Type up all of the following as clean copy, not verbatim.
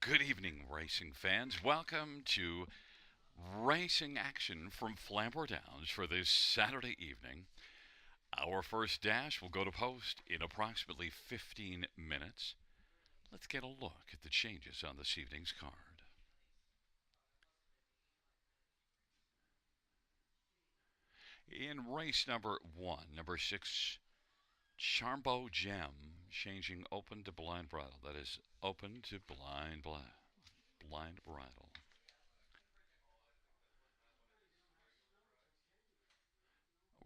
Good evening, racing fans. Welcome to Racing Action from Flamboro Downs for this Saturday evening. Our first dash will go to post in approximately 15 minutes. Let's get a look at the changes on this evening's card. In race number 1, number 6, Charmbo Gem, changing open to blind bridle. That is open to blind bridle.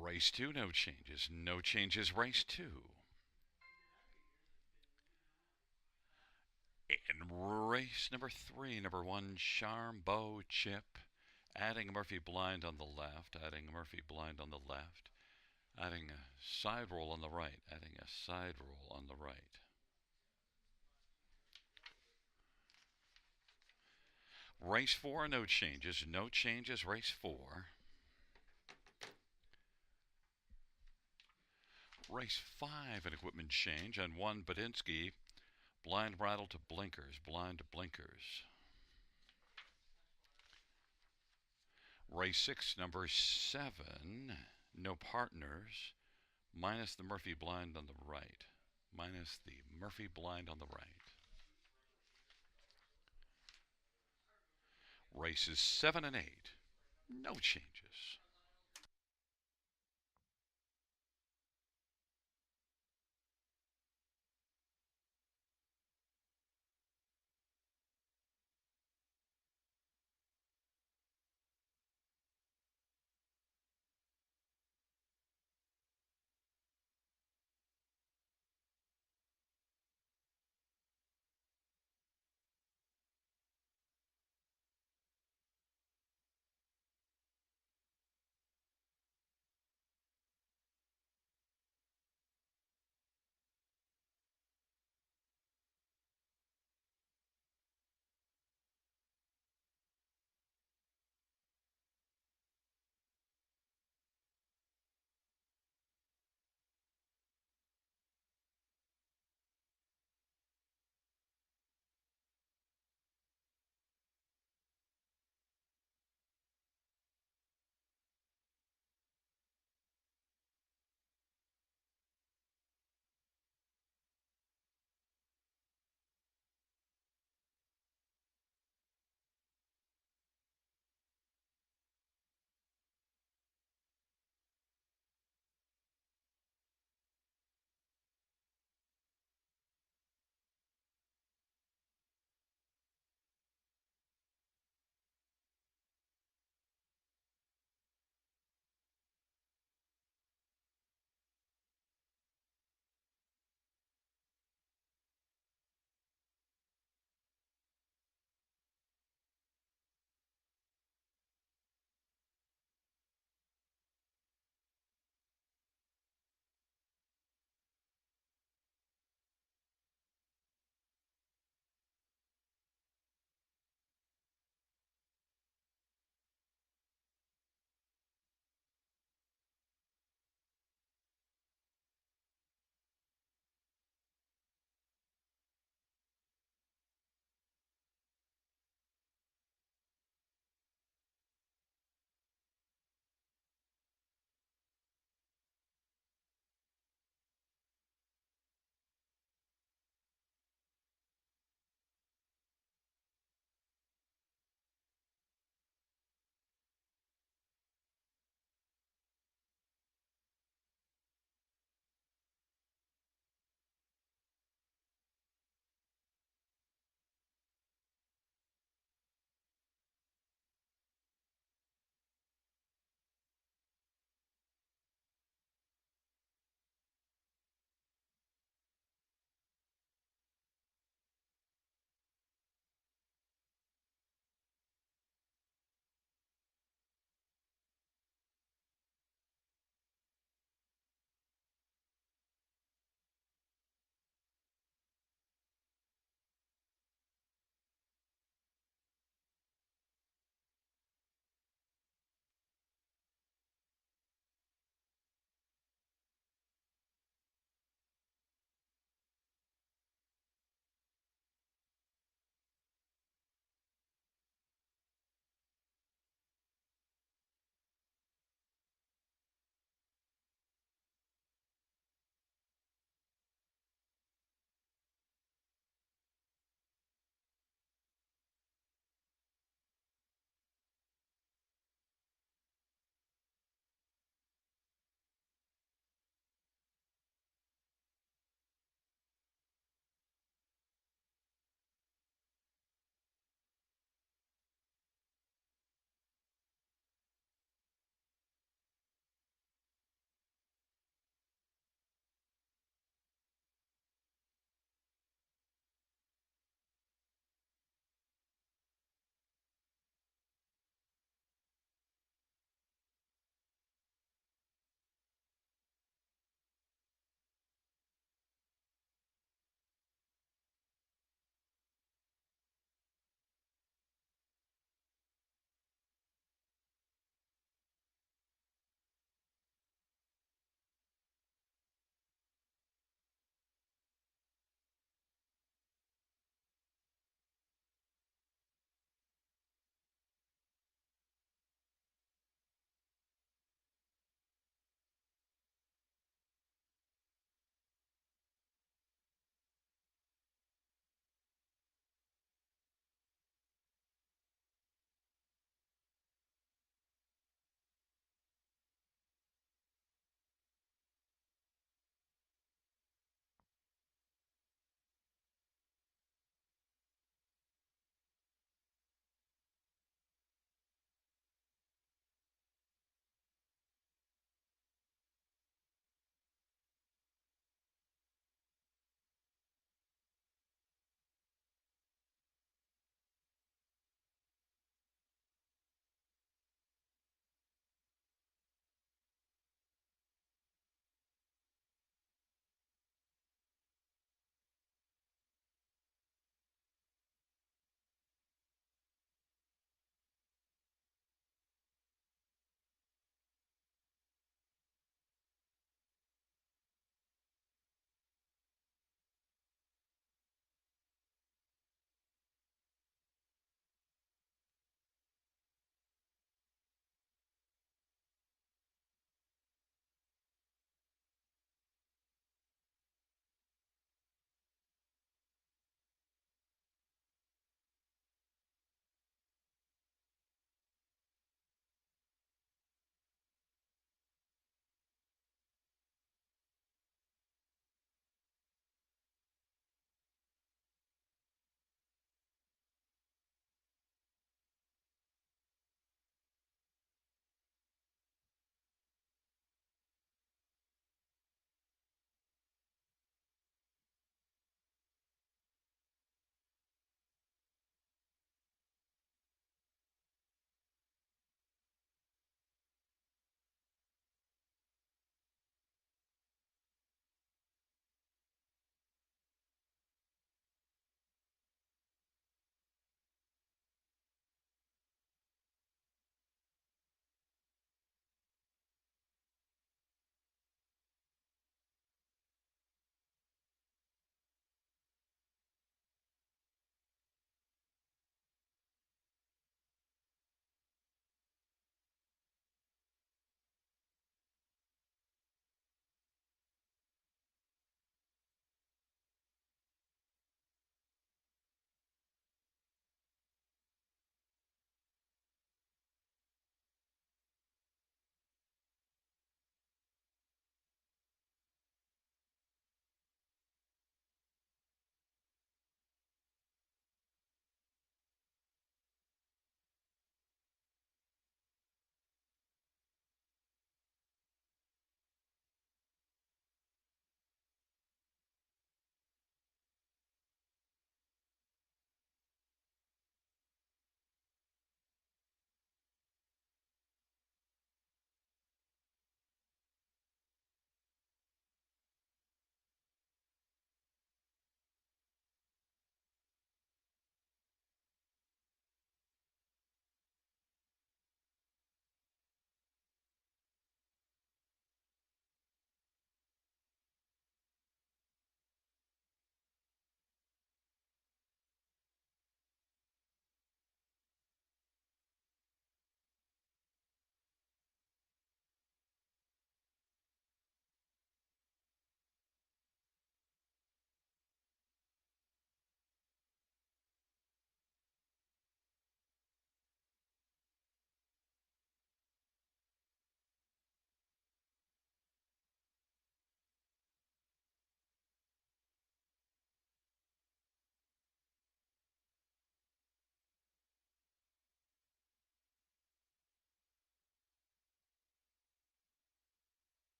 Race 2, no changes. No changes, race 2. In race number 3, number 1, Charmbo Chip, adding a Murphy blind on the left, adding a Murphy blind on the left, adding a side roll on the right, adding a side roll on the right. Race 4, no changes. No changes, race 4. Race 5, an equipment change on 1, Badinsky, blind bridle to blinkers, blind to blinkers. Race 6, number 7, no partners, minus the Murphy blind on the right. Minus the Murphy blind on the right. Races 7 and 8, no changes.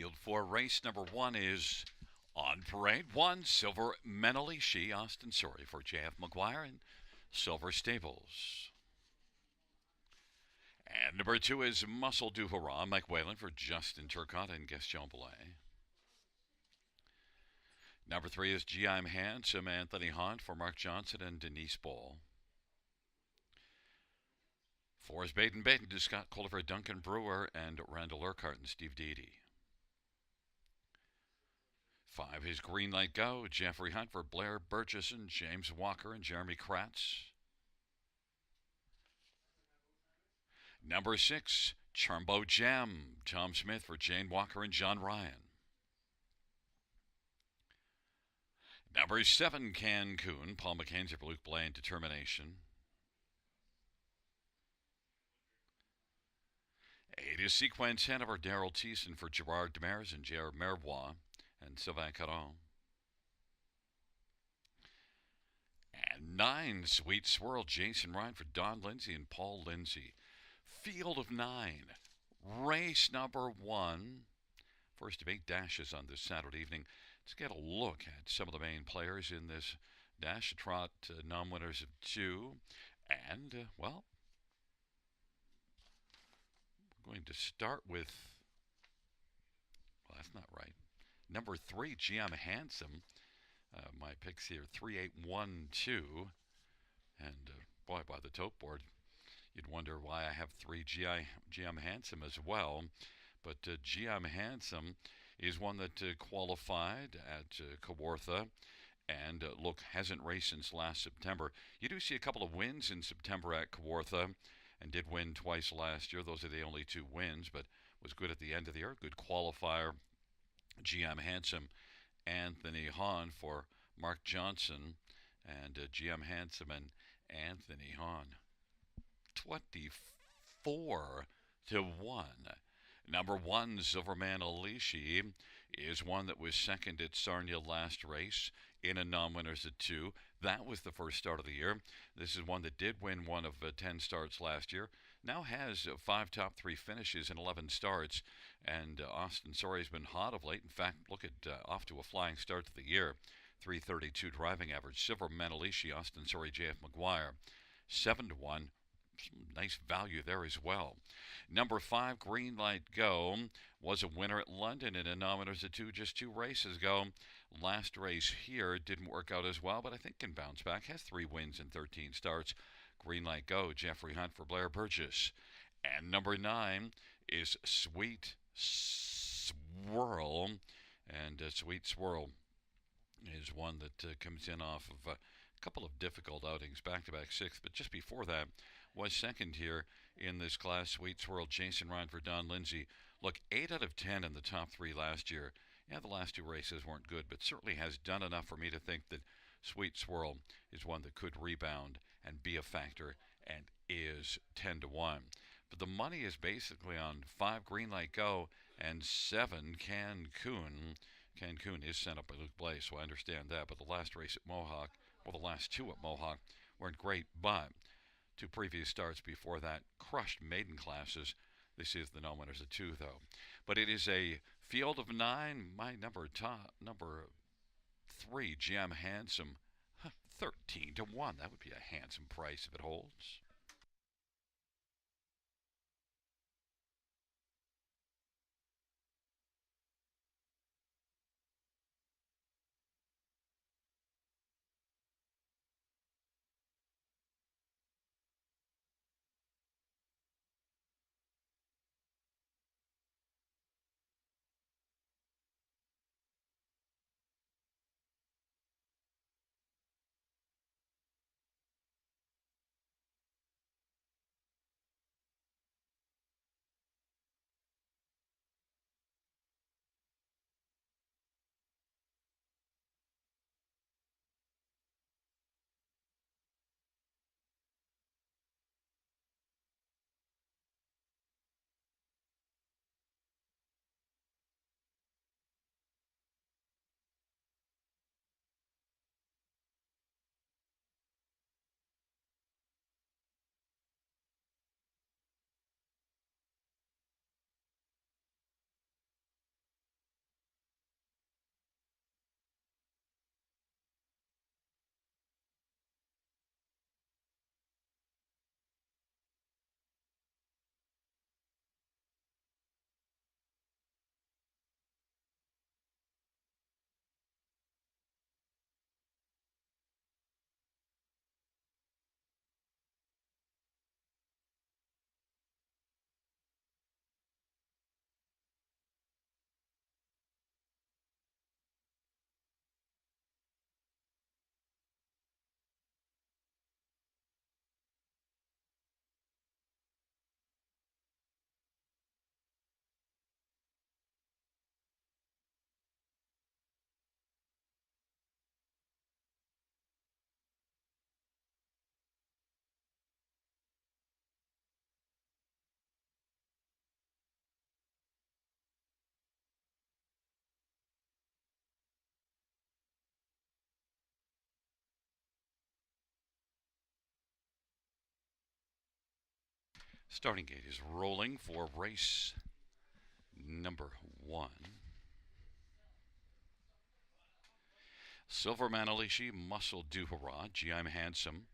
Field 4 race number 1 is on parade. 1 Silver Menalishi, Austin Sorry for J.F. McGuire and Silver Stables. And number 2 is Muscle du Hurrah, Mike Whalen for Justin Turcotte and Gaston Belay. Number 3 is G.I'm. Handsome, Anthony Hunt for Mark Johnson and Denise Ball. 4 is Baden to Scott Culliver, Duncan Brewer, and Randall Urquhart and Steve Deedy. 5 is Green Light Go, Jeffrey Hunt for Blair Burgess and James Walker and Jeremy Kratz. Number 6, Charmbo Gem, Tom Smith for Jane Walker and John Ryan. Number 7, Cancun, Paul McKenzie for Luke Blay and Determination. 8 is Sequence Hanover, Daryl Thiessen for Gerard Demers and J.R. Mervois and Sylvain Caron. And 9, Sweet Swirl, Jason Ryan for Don Lindsay and Paul Lindsay. Field of 9, race number 1. First of 8 dashes on this Saturday evening. Let's get a look at some of the main players in this dash. Trot non-winners of 2. And, well, we're going to start with, well, that's not right. Number 3, G.I'm. Handsome. My picks here, 3812. And, boy, by the tote board, you'd wonder why I have 3 G.I'm. Handsome as well. But G.I'm. Handsome is one that qualified at Kawartha and, look, hasn't raced since last September. You do see a couple of wins in September at Kawartha and did win twice last year. Those are the only 2 wins, but was good at the end of the year. Good qualifier. G.I'm. Handsome, Anthony Hahn for Mark Johnson, and G.I'm. Handsome and Anthony Hahn. 24 to 1. Number 1, Silverman Alishi, is one that was second at Sarnia last race in a non-winners at 2. That was the first start of the year. This is one that did win one of 10 starts last year. Now has 5 top 3 finishes and 11 starts. And Austin Sorry has been hot of late. In fact, look at off to a flying start to the year. 332 driving average. Silverman Alishi, Austin Sorry, J.F. McGuire. 7 to 1. Some nice value there as well. Number 5, Green Light Go, was a winner at London in a non-winners at 2 just 2 races ago. Last race here didn't work out as well, but I think can bounce back. Has 3 wins and 13 starts. Green Light Go, Jeffrey Hunt for Blair Burgess. And number 9 is Sweet Swirl. And Sweet Swirl is one that comes in off of a couple of difficult outings, back-to-back 6th. But just before that, was second here in this class. Sweet Swirl, Jason Ryan for Don Lindsay. Look, 8 out of 10 in the top 3 last year. Yeah, the last 2 races weren't good, but certainly has done enough for me to think that Sweet Swirl is one that could rebound and be a factor and is 10 to 1. But the money is basically on 5 Green Light Go and 7 Cancun. Cancun is sent up by Luke Blay, so I understand that. But the last race at Mohawk, well, the last 2 at Mohawk weren't great, but 2 previous starts before that crushed maiden classes. This is the non-winners at 2, though. But it is a field of 9. My number 3, G.I'm. Handsome, 13 to 1. That would be a handsome price if it holds. Starting gate is rolling for race number 1. Silver Manalishi, Muscle Du Hurrah, GM Handsome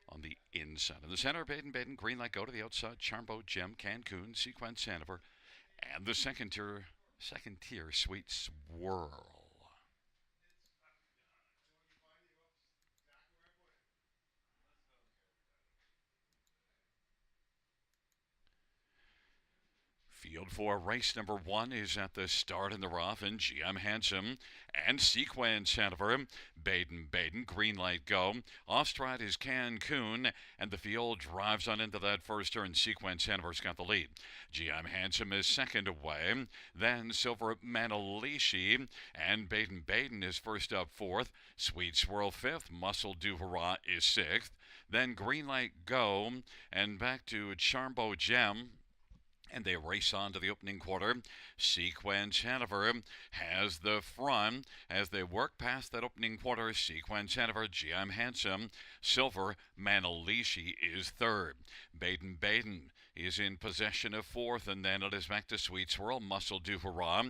on the inside. In the center, Baden Baden, Green Light Go to the outside, Charmbo Gem, Cancun, Sequence Hanover, and the second tier, Sweet Swirl. Field 4, race number 1 is at the start in the rough, and GM Handsome and Sequence Hanover, Baden Baden, Green Light Go. Off stride is Cancun, and the field drives on into that first turn. Sequence Hanover's got the lead. GM Handsome is second away, then Silver Manalishi, and Baden Baden is first up fourth. Sweet Swirl fifth, Muscle Du Hurrah is sixth, then Green Light Go, and back to Charmbo Gem, and they race on to the opening quarter. Sequence Hanover has the front as they work past that opening quarter. Sequence Hanover, GM Handsome, Silver Manalishi is third. Baden Baden is in possession of fourth, and then it is back to Sweet Swirl, Muscle Du Hurrah,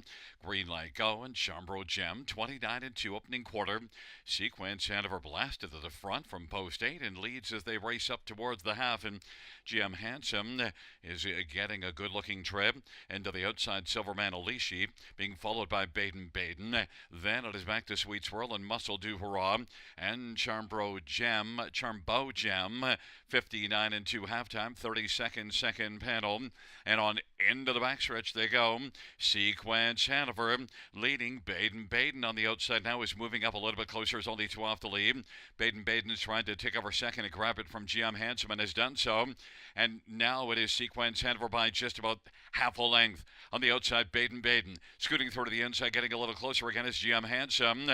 Green Light Go, and Chambro Gem. 29 and 2 opening quarter. Sequence Hanover blasted to the front from post 8 and leads as they race up towards the half, and GM Handsome is getting a good-looking trip into the outside. Silver Manalishi being followed by Baden Baden. Then it is back to Sweet Swirl and Muscle Du Hurrah and Charmbo Gem. 59 and 2 halftime, 32nd second panel, and on into the backstretch they go. Sequence Hanover leading. Baden Baden on the outside now is moving up a little bit closer, is only 2 off the lead. Baden Baden is trying to take over second and grab it from GM Handsome and has done so. And now it is Sequence Hanover by just about half a length. On the outside, Baden Baden scooting through to the inside, getting a little closer again is GM Handsome.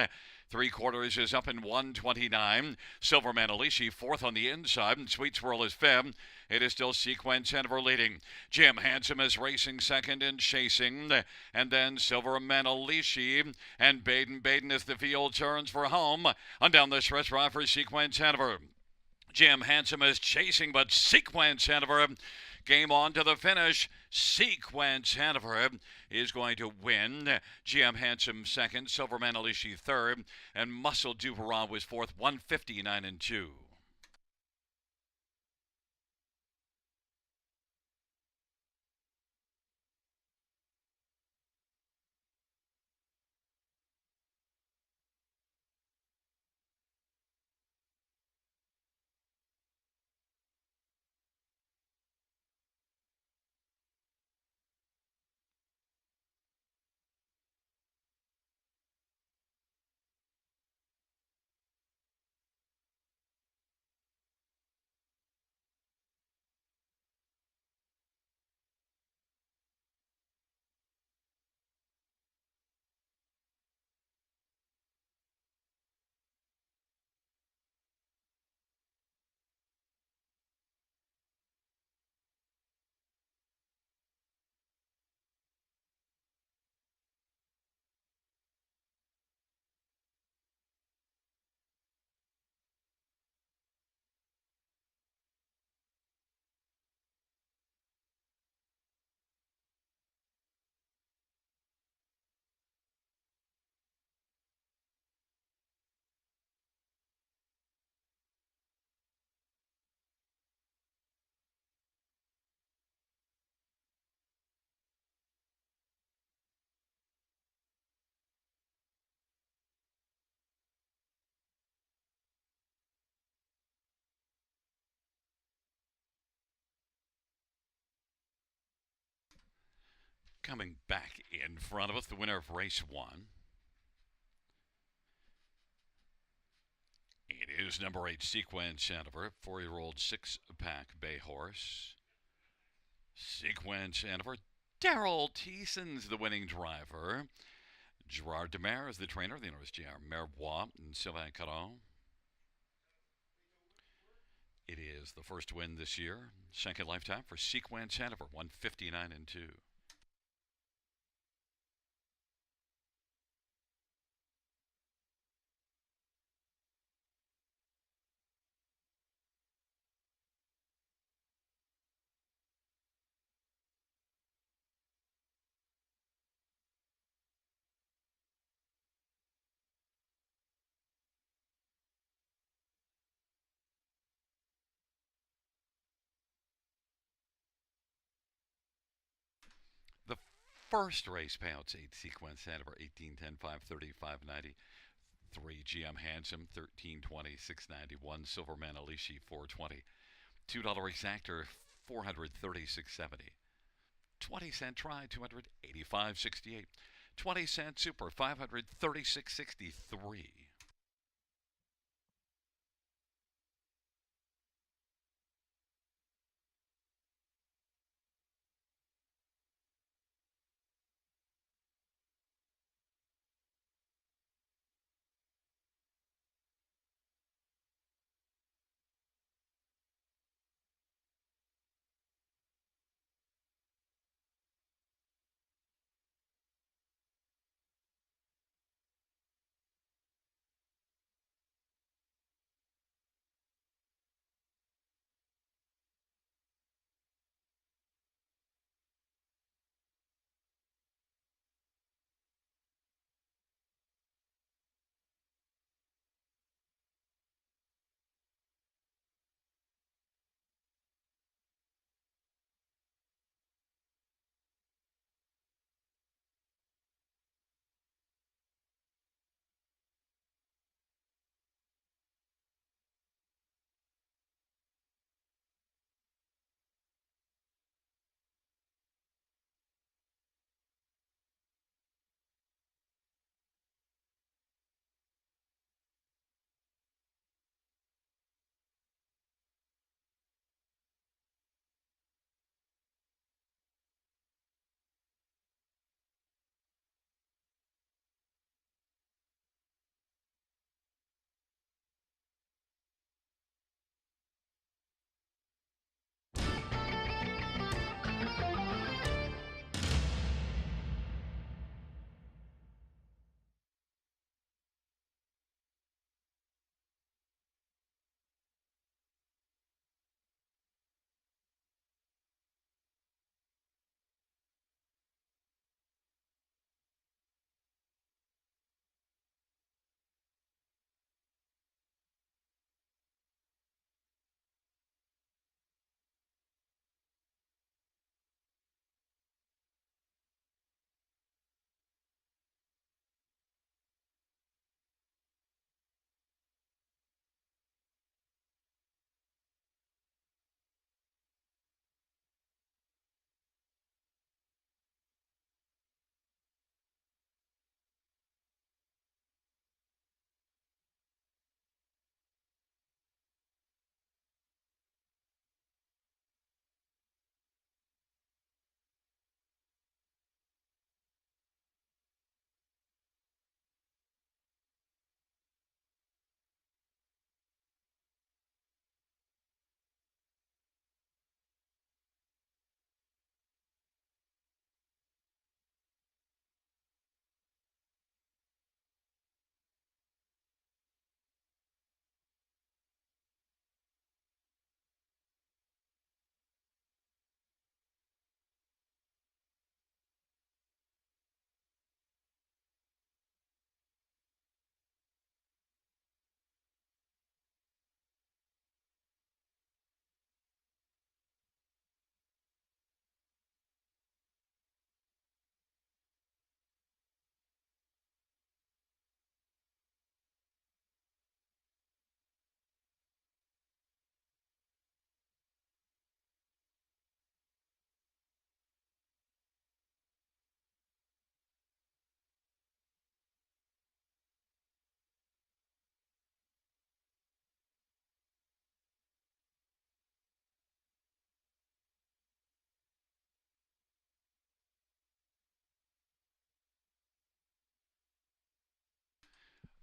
3/4 is up in 1:29. Silver Manalishi fourth on the inside, and Sweet Swirl is fifth. It is still Sequence Hanover leading. Jim Handsome is racing second and chasing, and then Silver Manalishi and Baden Baden as the field turns for home. On down the stretch drive for Sequence Hanover. Jim Handsome is chasing, but Sequence Hanover game on to the finish. Sequence Hanover is going to win. GM Handsome second, Silver Manalishi third, and Muscle Du Hurrah was fourth, 159 and 2. Coming back in front of us, the winner of race 1. It is number 8, Sequence Hanover, 4-year-old 6-pack bay horse. Sequence Hanover. Daryl Teeson's the winning driver. Gerard Demare is the trainer. The owner is J.R. Merbois and Sylvain Caron. It is the first win this year. Second lifetime for Sequence Hanover, 159 and 2. First race payouts 8 sequence Hanover 1810 530 590. 3 GM Handsome 1320 691. Silverman Alishi 420. $2 exactor 436.70. 20-cent try 285.68. 20-cent super 536.63.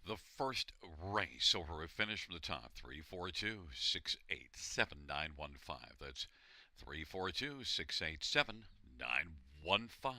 The first race over a finish from the top 342 687 915. That's 342 687 915.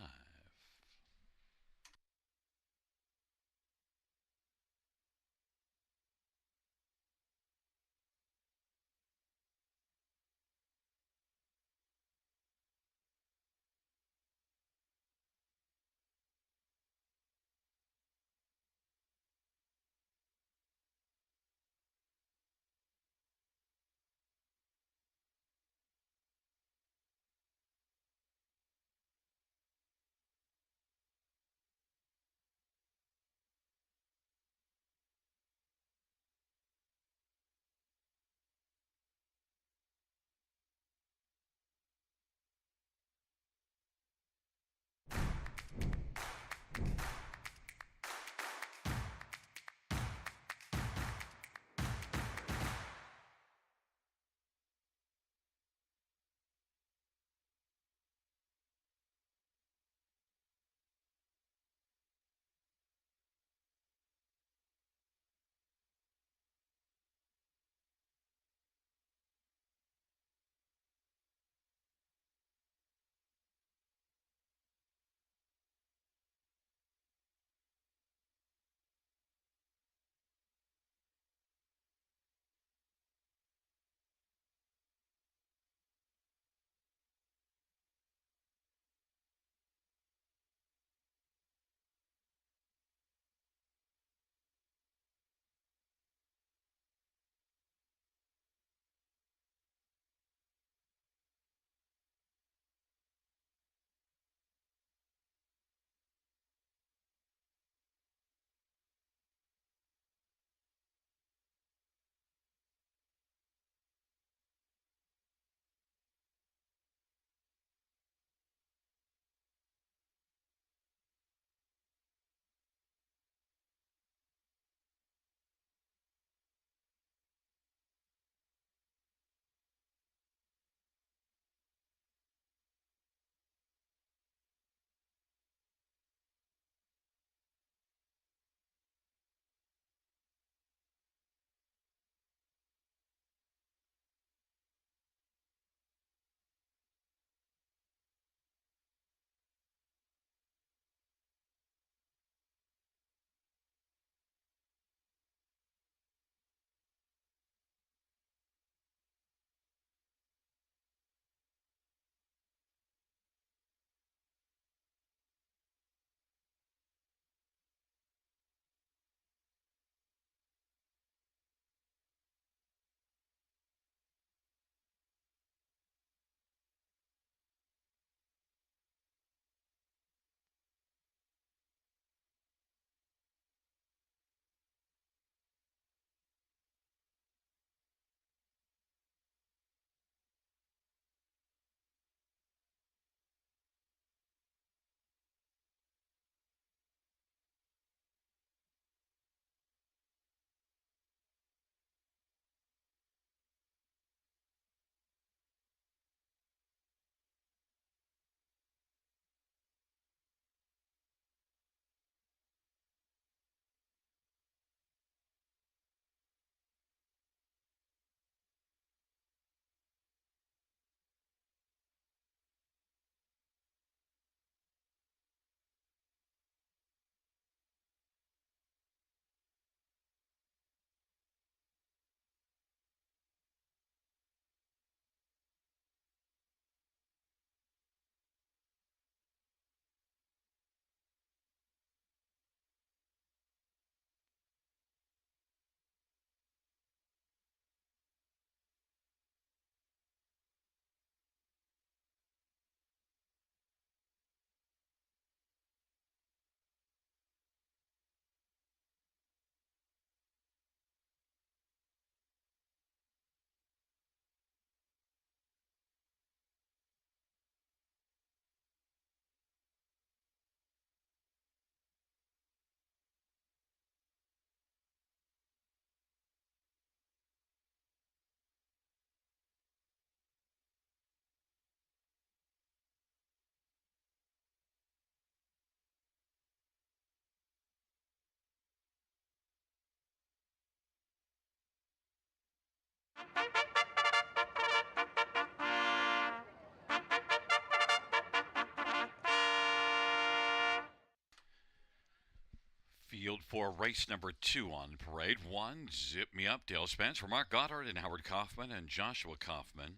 Field for race number 2 on parade. 1, Zip Me Up, Dale Spence for Mark Goddard and Howard Kaufman and Joshua Kaufman.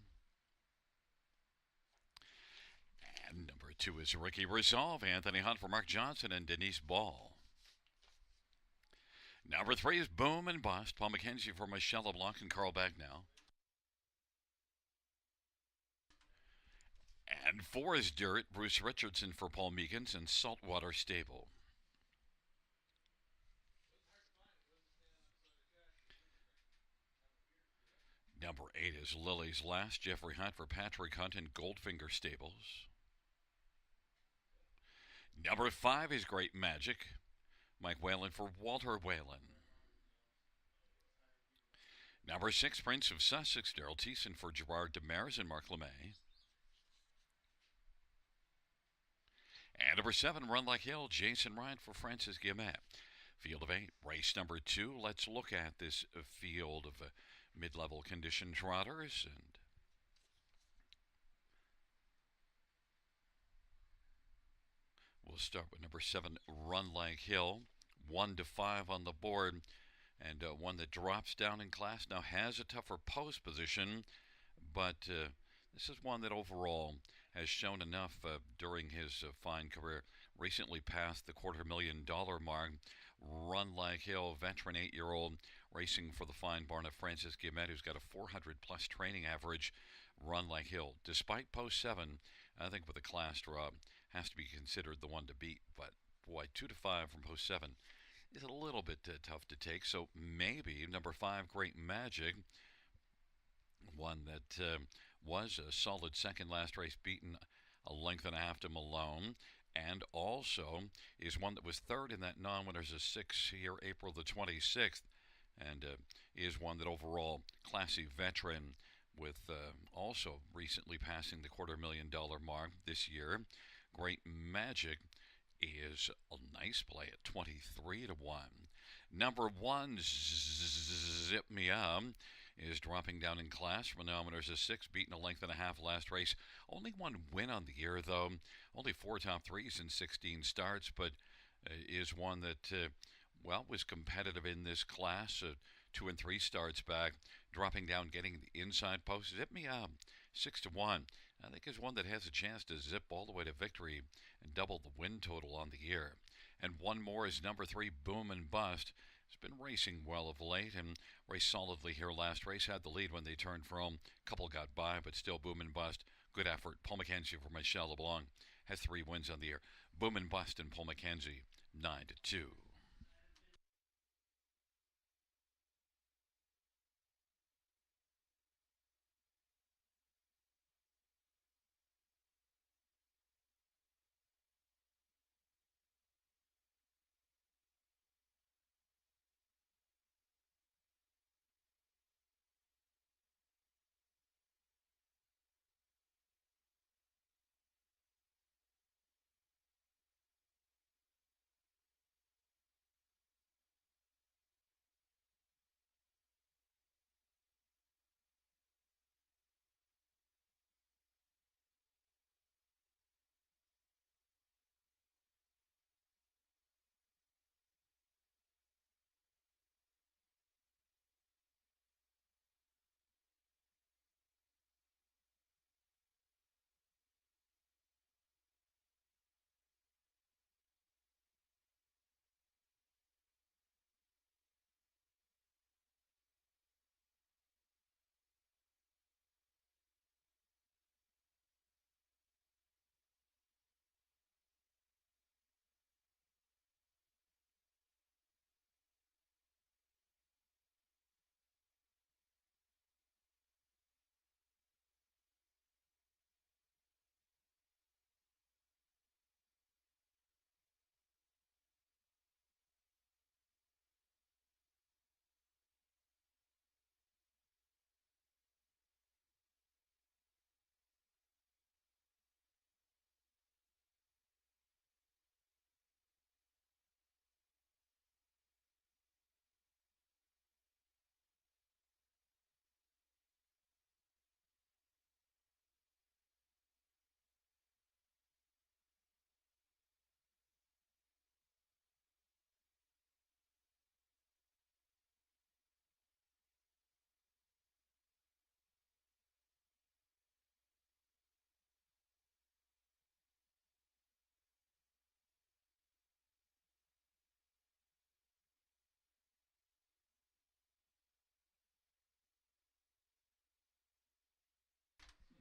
And number 2 is Ricky Resolve, Anthony Hunt for Mark Johnson and Denise Ball. Number 3 is Boom and Bust, Paul McKenzie for Michelle LeBlanc and Carl Bagnell. And 4 is Dirt, Bruce Richardson for Paul Meekins and Saltwater Stable. Number 8 is Lily's Last, Jeffrey Hunt for Patrick Hunt and Goldfinger Stables. Number 5 is Great Magic, Mike Whalen for Walter Whalen. Number 6, Prince of Sussex, Daryl Thiessen for Gerard Demers and Mark LeMay. And number 7, Run Like Hill, Jason Ryan for Francis Guillemette. Field of 8, race number 2. Let's look at this field of mid-level condition trotters. And we'll start with number 7, Run Like Hill. 1 to 5 on the board. And one that drops down in class now has a tougher post position, but this is one that overall has shown enough during his fine career. Recently passed the $250,000 mark. Run Like Hill, veteran 8-year-old, racing for the fine barn of Francis Guillemette, who's got a 400-plus training average. Run Like Hill, despite post 7, I think with a class drop, has to be considered the one to beat. But boy, 2 to 5 from post 7 is a little bit tough to take. So maybe number 5, Great Magic, one that was a solid second last race, beaten a length and a half to Malone, and also is one that was third in that non-winners of 6 here April the 26th, and is one that overall classy veteran with also recently passing the $250,000 mark this year. Great Magic is a nice play at 23 to 1. Number 1, Zip Me Up, is dropping down in class from a nominators of 6, beaten a length and a half last race. Only 1 win on the year, though. Only 4 top 3s in 16 starts, but is one that, was competitive in this class. 2 and 3 starts back, dropping down, getting the inside post. Zip Me Up, 6 to 1. I think is one that has a chance to zip all the way to victory and double the win total on the year. And one more is number 3, Boom and Bust. It's been racing well of late and raced solidly here last race. Had the lead when they turned from. Couple got by, but still Boom and Bust. Good effort. Paul McKenzie for Michelle LeBlanc has 3 wins on the year. Boom and Bust and Paul McKenzie, 9 to 2.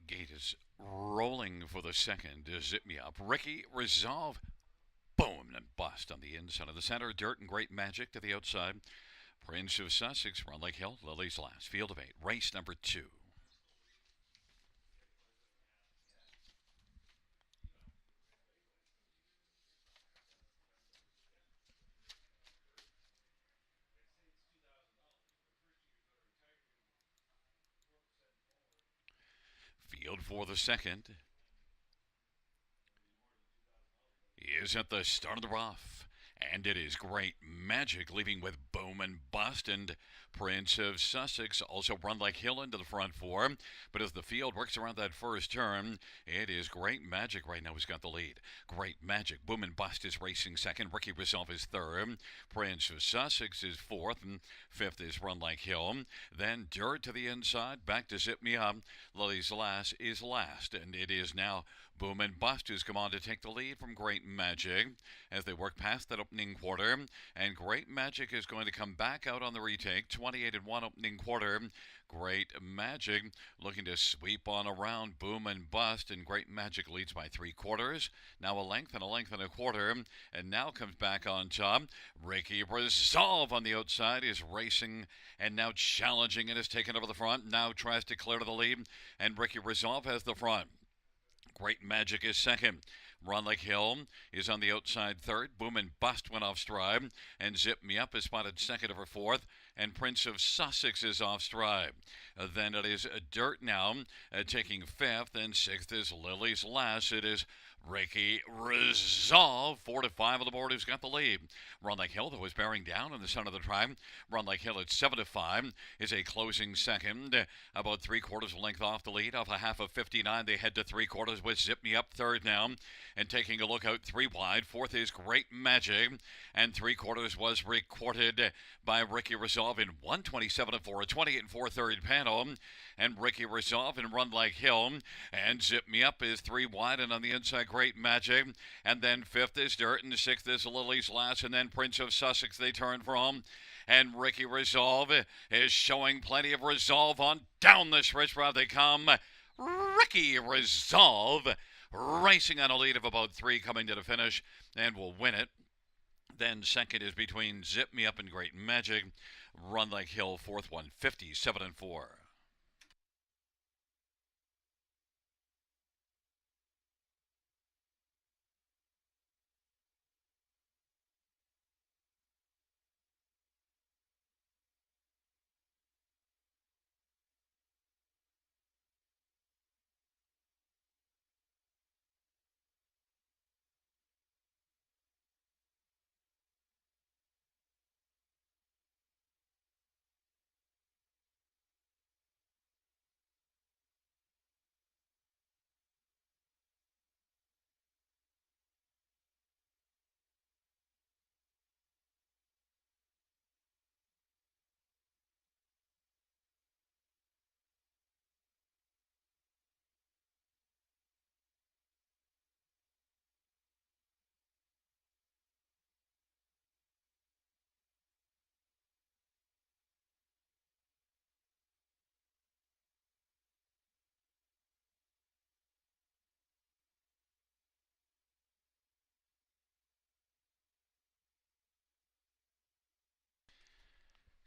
Gate is rolling for the second to zip me up. Ricky Resolve, boom, and bust on the inside of the center. Dirt and Great Magic to the outside. Prince of Sussex, Run Lake Hill, Lily's last. Field of 8, race number 2. Field for the second is at the start of the rough. And it is Great Magic leaving with Boom and Bust, and Prince of Sussex also Run Like Hill into the front four. But as the field works around that first turn, it is Great Magic right now who's got the lead. Great Magic, Boom and Bust is racing second. Ricky Resolve is third. Prince of Sussex is fourth, and fifth is Run Like Hill. Then Dirt to the inside, back to Zip Me Up. Lily's last is last, and it is now Boom and Bust who's come on to take the lead from Great Magic as they work past that opening quarter. And Great Magic is going to come back out on the retake. 28-1 opening quarter. Great Magic looking to sweep on around Boom and Bust, and Great Magic leads by 3/4. Now a length and a quarter, and now comes back on top. Ricky Resolve on the outside is racing and now challenging and has taken over the front. Now tries to clear to the lead, and Ricky Resolve has the front. Great Magic is second. Run Like Hill is on the outside third. Boom and Bust went off stride. And Zip Me Up is spotted second over fourth. And Prince of Sussex is off stride. Then it is Dirt now taking fifth. And sixth is Lily's Last. It is Ricky Resolve, 4-5 on the board, who's got the lead. Run Like Hill, though, is bearing down in the center of the tribe. Run Like Hill at 7-5 is a closing second. About 3/4 length off the lead. Off a half of 59, they head to 3/4 with Zip Me Up third now. And taking a look out 3 wide. Fourth is Great Magic. And 3/4 was recorded by Ricky Resolve in 127-4, a 28-4 third panel. And Ricky Resolve and Run Like Hill. And Zip Me Up is 3 wide, and on the inside, Great Magic. And then fifth is Dirt, and sixth is Lily's Last, and then Prince of Sussex they turn from. And Ricky Resolve is showing plenty of resolve on down the stretch route they come. Ricky Resolve racing on a lead of about 3 coming to the finish and will win it. Then second is between Zip Me Up and Great Magic. Run Like Hill, fourth one, 57-4.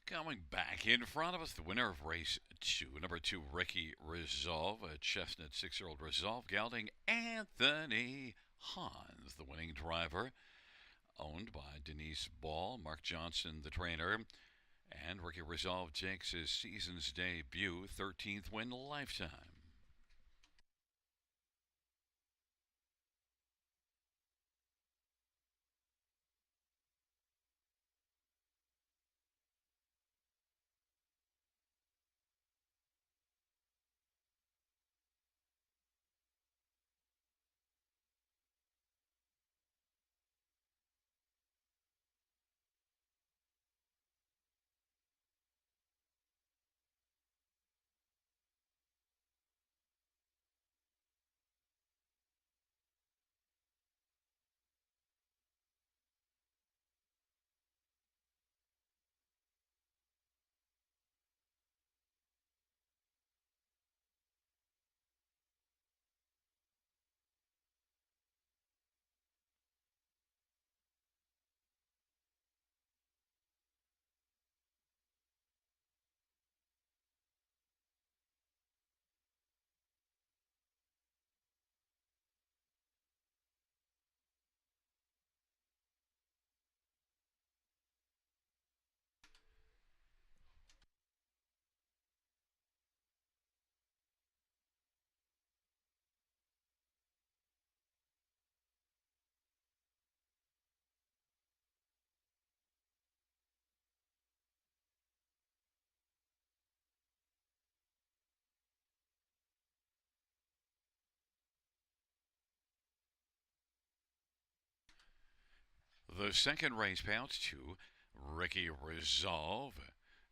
Coming back in front of us, the winner of race 2, number 2, Ricky Resolve, a Chestnut 6-year-old Resolve gelding. Anthony Hans, the winning driver, owned by Denise Ball, Mark Johnson, the trainer. And Ricky Resolve takes his season's debut, 13th win lifetime. The second race payouts to Ricky Resolve,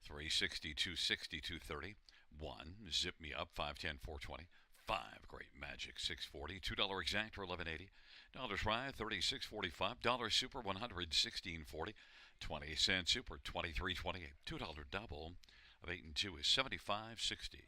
360, 260, 230. One, Zip Me Up, 510, 420. Five, Great Magic, 640. $2 exact or 1180. Dollars Ride, 36.45. Dollar Super, 116.40. 20-cent Super, 23.28. $2 double of 8 and 2 is 75.60.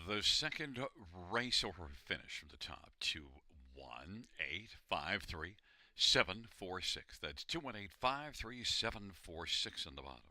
The second race order finish from the top, 21853 746. That's 21853 746 on the bottom.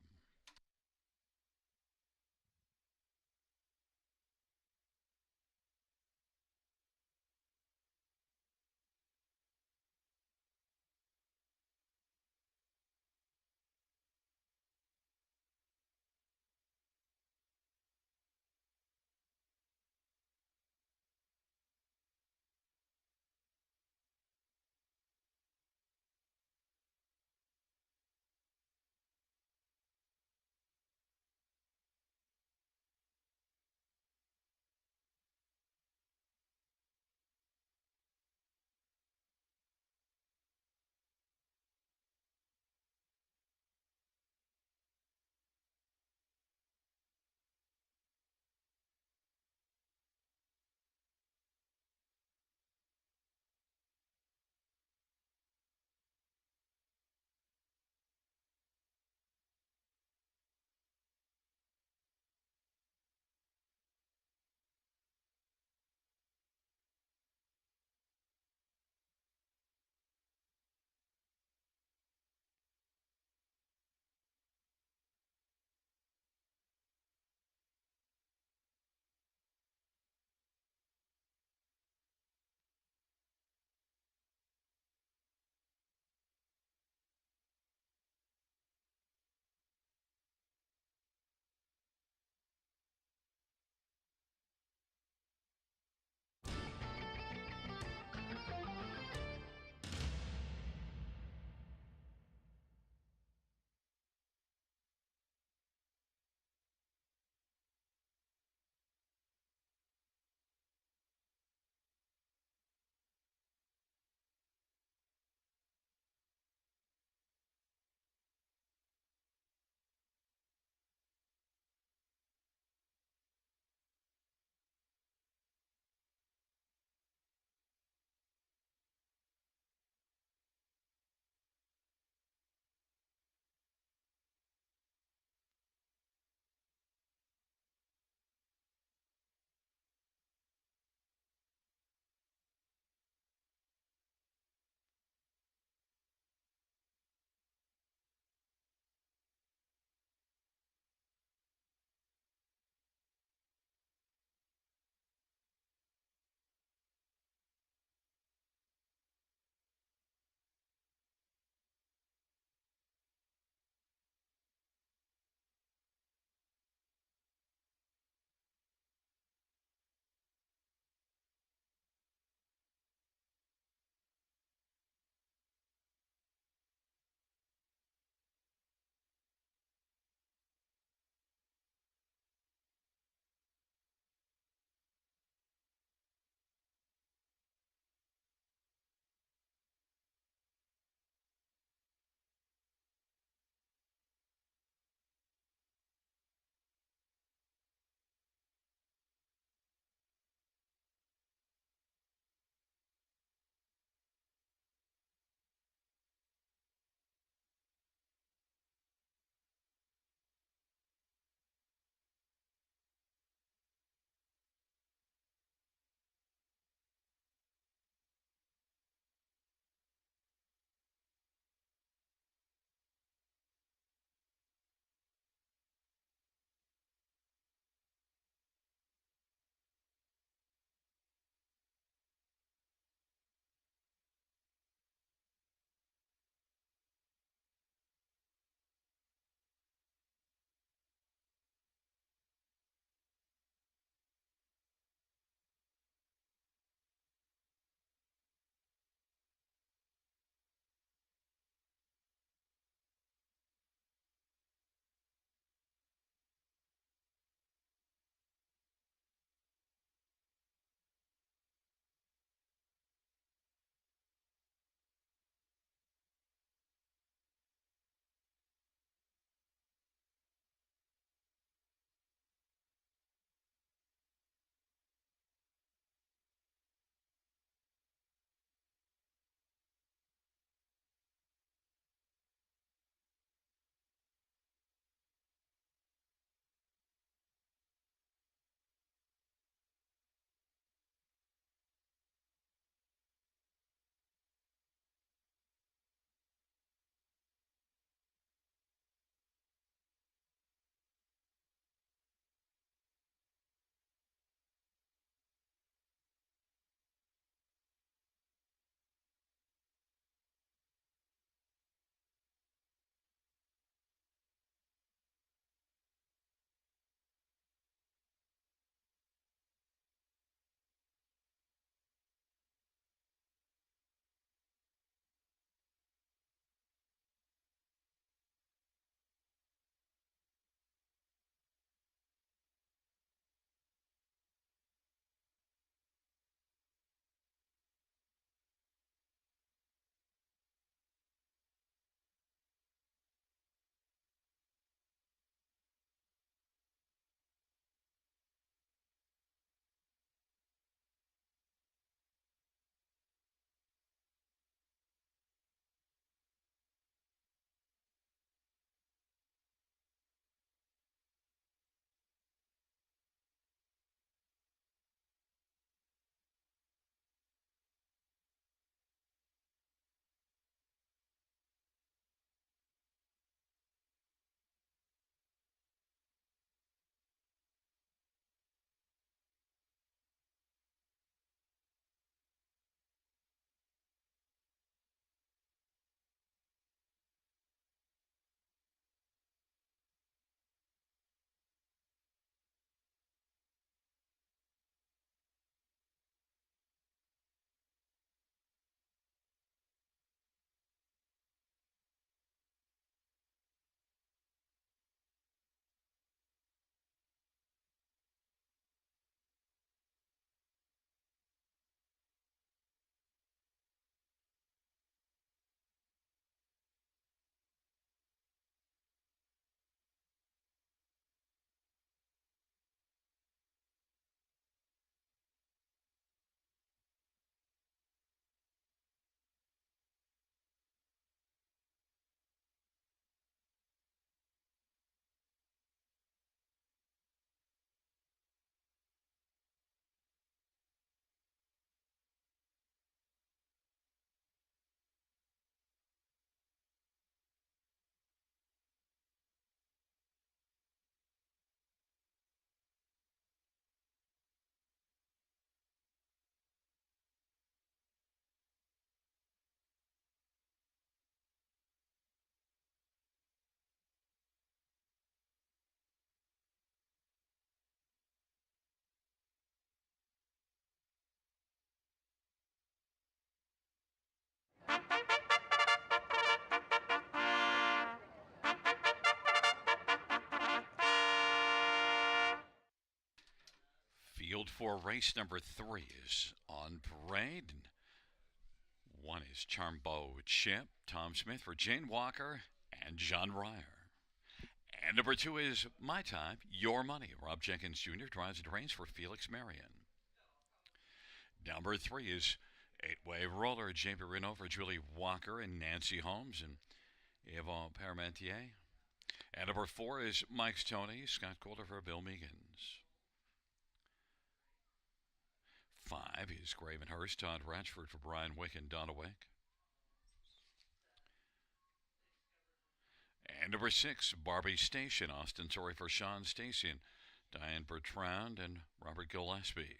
Field for race number 3 is on parade. One is Charmbo Chip, Tom Smith for Jane Walker, and John Ryer. And number 2 is My Time, Your Money. Rob Jenkins Jr. drives and trains for Felix Marion. Number 3 is Eight-Way Roller, Jamie Renault for Julie Walker and Nancy Holmes and Yvonne Parmentier. And number 4 is Mike's Tony, Scott Calder for Bill Meegans. 5 is Gravenhurst, Todd Ratchford for Brian Wick and Donna Wick. And number 6, Barbie Station, Austin Sorry for Sean Stacy and Diane Bertrand and Robert Gillespie.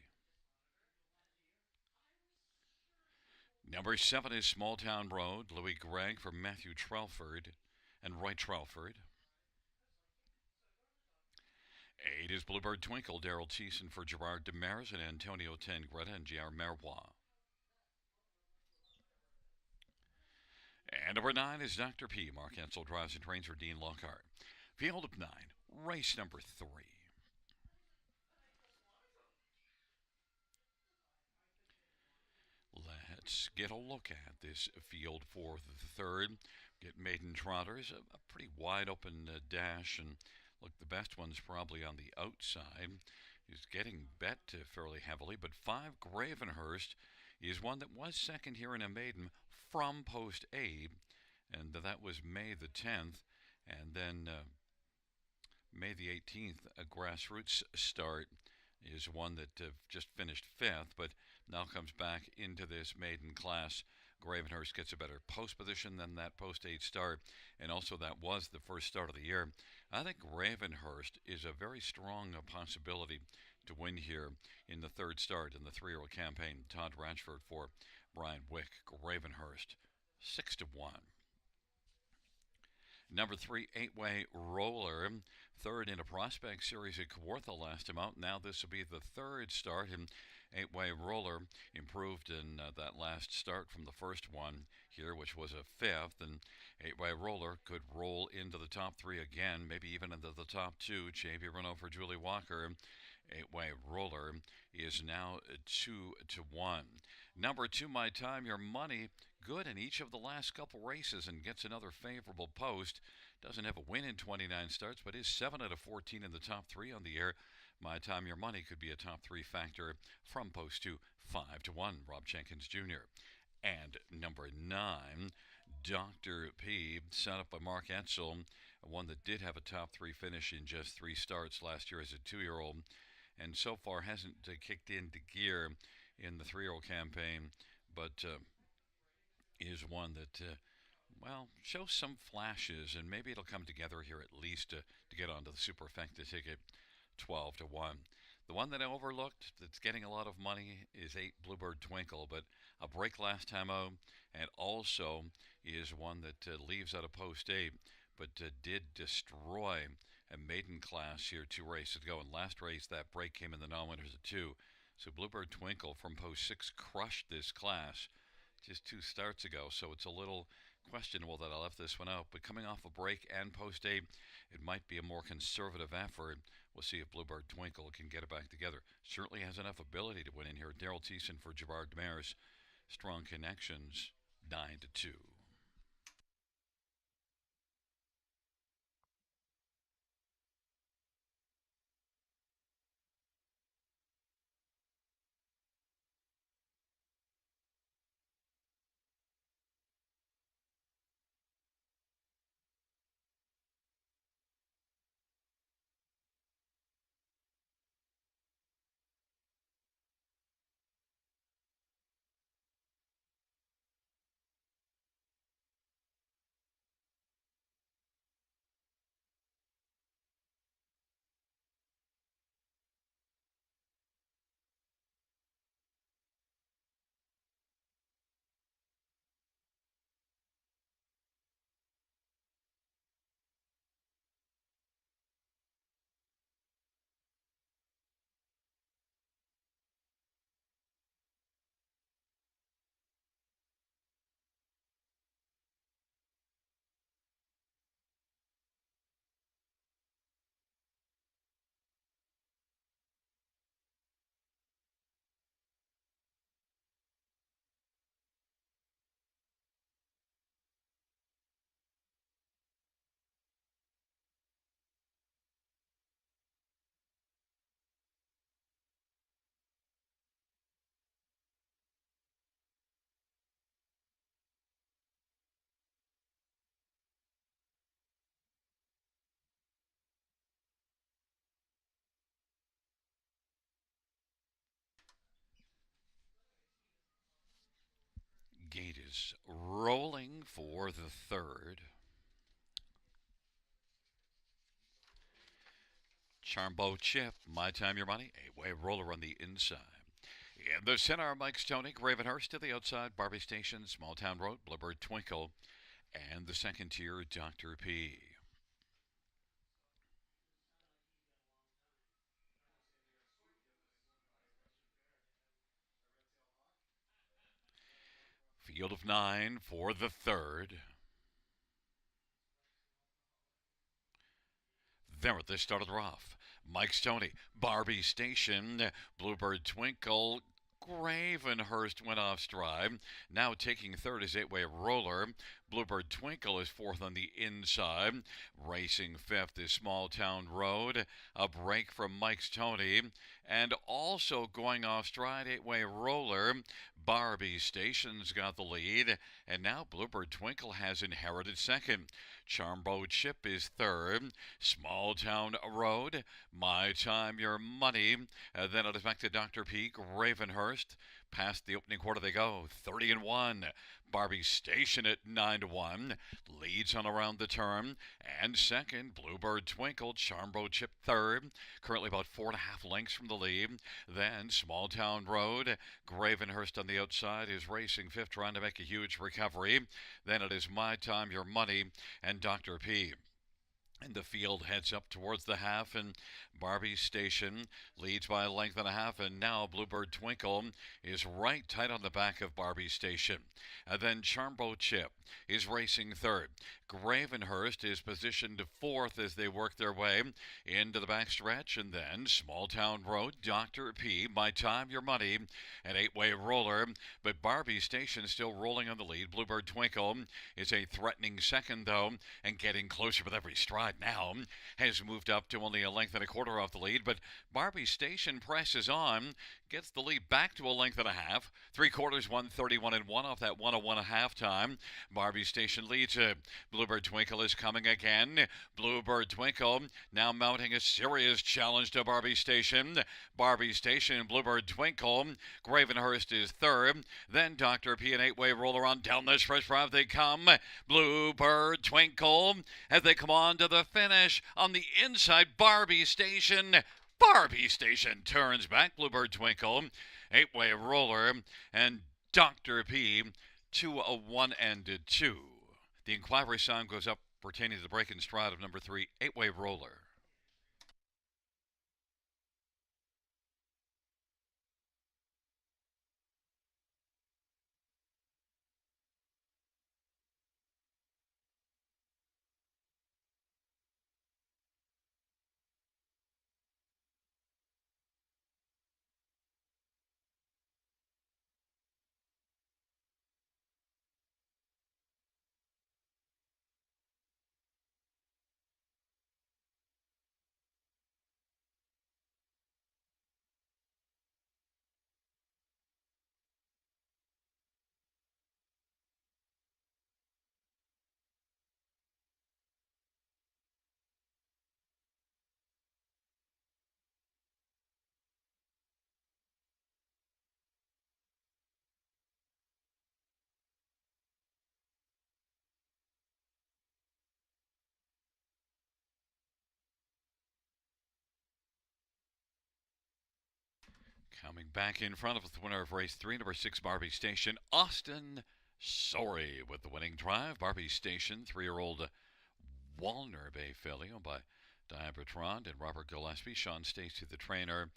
Number 7 is Small Town Road, Louis Gregg for Matthew Trelford and Roy Trelford. 8 is Bluebird Twinkle, Daryl Thiessen for Gerard Demaris and Antonio Tangretta and J.R. Merbois. And number 9 is Dr. P. Mark Etzel drives and trains for Dean Lockhart. Field of 9, race number 3. Let's get a look at this field for the third. Get maiden trotters, a pretty wide open dash, and look, the best one's probably on the outside. He's getting bet fairly heavily, but 5 Gravenhurst is one that was second here in a maiden from post A, and that was May the 10th, and then May the 18th, a grassroots start is one that just finished 5th, but now comes back into this maiden class. Gravenhurst gets a better post position than that post 8 start, and also that was the first start of the year. I think Gravenhurst is a very strong possibility to win here in the third start in the 3-year-old campaign. Todd Ratchford for Brian Wick. Gravenhurst 6-1. Number 3, Eight-Way Roller, third in a prospect series at Kawartha last time out. Now this will be the third start, and Eight-Way Roller improved in that last start from the first one here, which was a 5th, and Eight-Way Roller could roll into the top 3 again, maybe even into the top 2. J.B. Renault for Julie Walker. Eight-Way Roller is now 2-1. Number 2, My Time, Your Money, good in each of the last couple races and gets another favorable post. Doesn't have a win in 29 starts, but is 7 out of 14 in the top 3 on the year. My Time, Your Money could be a top 3 factor from post 2, 5-1. Rob Jenkins Jr. And number 9, Dr. P, set up by Mark Etzel, one that did have a top 3 finish in just 3 starts last year as a 2-year-old, and so far hasn't kicked into gear in the 3-year-old campaign, but is one that, well, shows some flashes, and maybe it'll come together here at least to get onto the Superfecta ticket. 12-1. The one that I overlooked that's getting a lot of money is 8 Bluebird Twinkle, but a break last time out, and also is one that leaves out of post 8, but did destroy a maiden class here 2 races ago. And last race, that break came in the non-winners of 2. So Bluebird Twinkle from post 6 crushed this class just 2 starts ago, so it's a little questionable that I left this one out. But coming off a break and post 8, it might be a more conservative effort. We'll see if Bluebird Twinkle can get it back together. Certainly has enough ability to win in here. Daryl Thiessen for Gerard Demaris. Strong connections, 9-2. is rolling for the third. Charmbo Chip, My Time Your Money, 8-way roller on the inside. In the center, Mike Stoney, Gravenhurst to the outside, Barbie Station, Small Town Road, Bluebird Twinkle, and the second tier, Dr. P. Field of 9 for the third. There at the start of the rough. Mike Stoney, Barbie Station, Bluebird Twinkle, Gravenhurst went off stride. Now taking third is 8-way roller. Bluebird Twinkle is fourth on the inside. Racing fifth is Small Town Road. A break from Mike Stoney. And also going off stride, 8-way roller. Barbie Station's got the lead. And now Bluebird Twinkle has inherited second. Charmbo Chip is third. Small Town Road, My Time Your Money. Then it is back to Dr. P. Gravenhurst. Past the opening quarter they go, 30-1. Barbie Station at 9-1. Leads on around the turn. And second, Bluebird Twinkle, Charmbo Chip third. Currently about 4.5 lengths from the lead. Then Small Town Road. Gravenhurst on the outside is racing fifth, trying to make a huge recovery. Then it is My Time Your Money and Dr. P. And the field heads up towards the half, and Barbie Station leads by a length and a half, and now Bluebird Twinkle is right tight on the back of Barbie Station. And then Charmbo Chip is racing third. Gravenhurst is positioned fourth as they work their way into the backstretch, and then Small Town Road, Dr. P, My Time Your Money, an 8-way roller, but Barbie Station still rolling on the lead. Bluebird Twinkle is a threatening second, though, and getting closer with every stride now. Has moved up to only a length and a quarter off the lead, but Barbie Station presses on, gets the lead back to a length and a half. 3/4, 131-1 off that 101 at halftime. Barbie Station leads. Bluebird Twinkle is coming again. Bluebird Twinkle now mounting a serious challenge to Barbie Station. Barbie Station and Bluebird Twinkle. Gravenhurst is third. Then Dr. P, an 8-way roller on down the stretch drive they come. Bluebird Twinkle as they come on to the finish on the inside. Barbie Station. Barbie Station turns back. Bluebird Twinkle, 8-way roller, and Dr. P to a 1 and a 2. The inquiry sound goes up pertaining to the break and stride of number 3, 8-way roller. Coming back in front of us, the winner of race 3, number 6, Barbie Station, Austin Sorry with the winning drive. Barbie Station, 3-year-old Walner Bay filly owned by Diane Bertrand and Robert Gillespie. Sean Stacey, the trainer.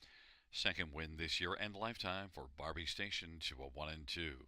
Second win this year and lifetime for Barbie Station to a 1 and 2.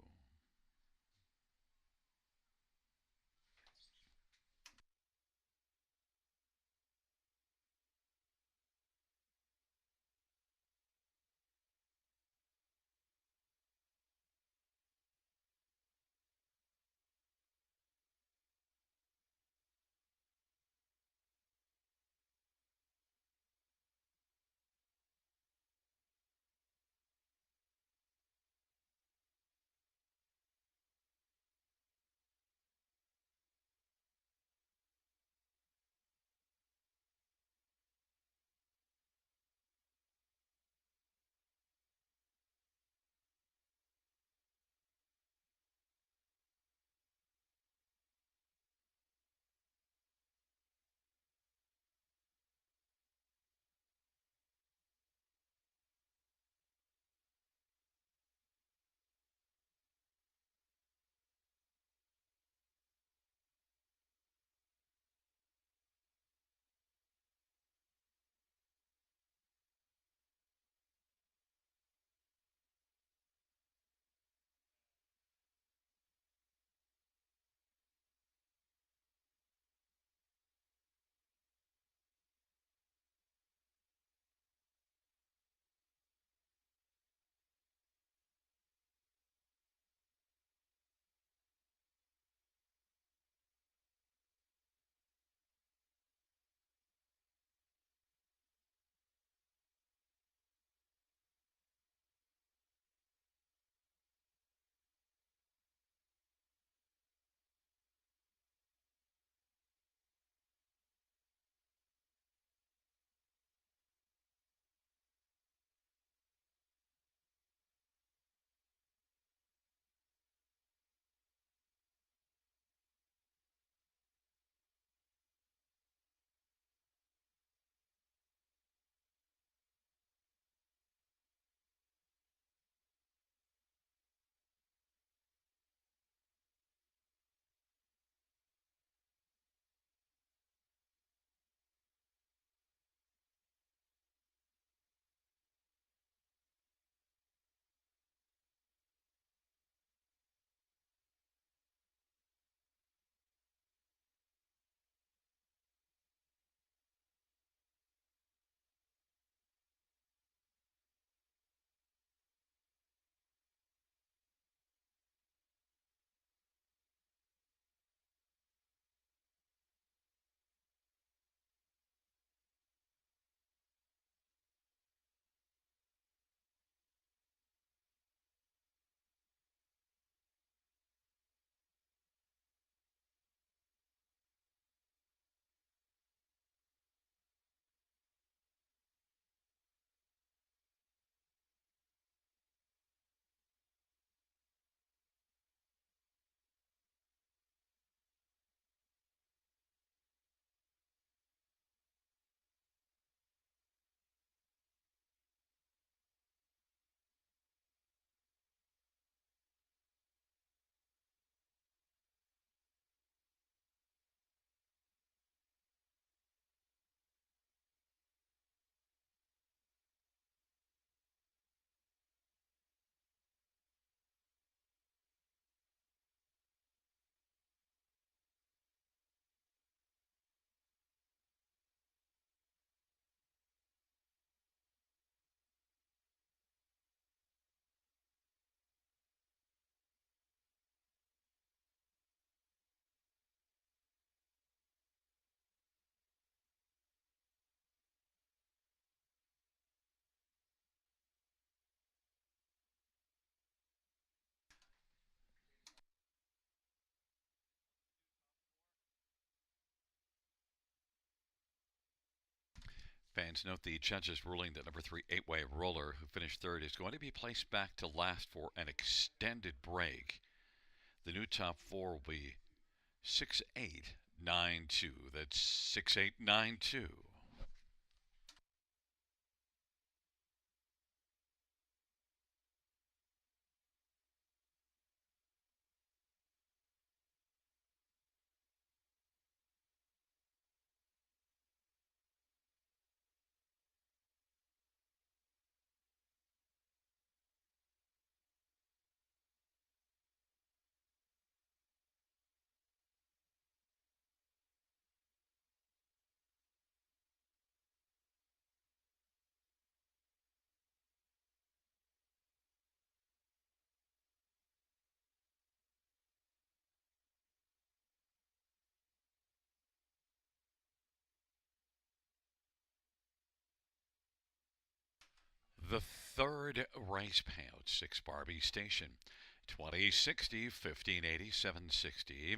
Fans note the judge's ruling that number 3 8-way roller, who finished third, is going to be placed back to last for an extended break. The new top four will be 6892. That's 6892. The third race payout, 6 Barbie Station, 2060, 1580, 760.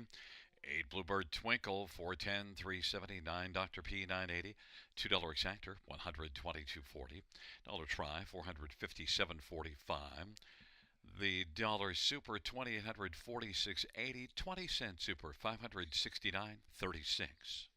8 Bluebird Twinkle, 410, 379. Dr. P, 980. $2 exactor, 122.40. Dollar Try, 457.45. The dollar super, 2846.80. 20-cent super, 569.36.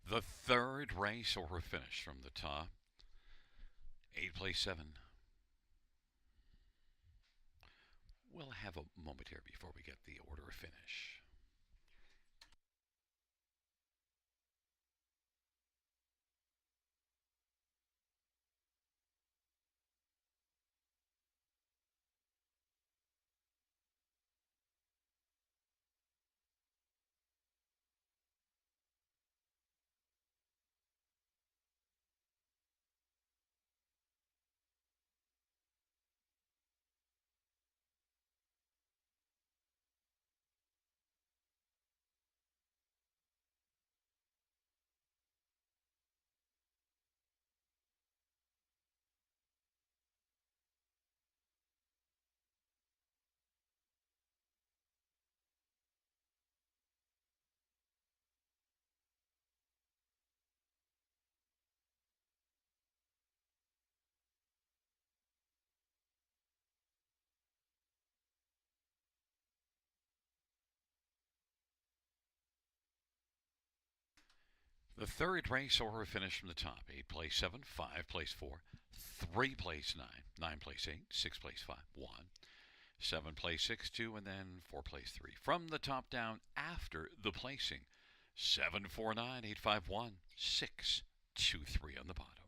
The third race or finish from the top. 8 place 7. We'll have a moment here before we get the order of finish. The third race order finish from the top. 8 place 7, 5 place 4, 3 place 9, 9 place 8, 6 place 5, 1, 7 place 6, 2, and then 4 place 3. From the top down after the placing. 7, 4, 9, 8, 5, 1, 6, 2, 3 on the bottom.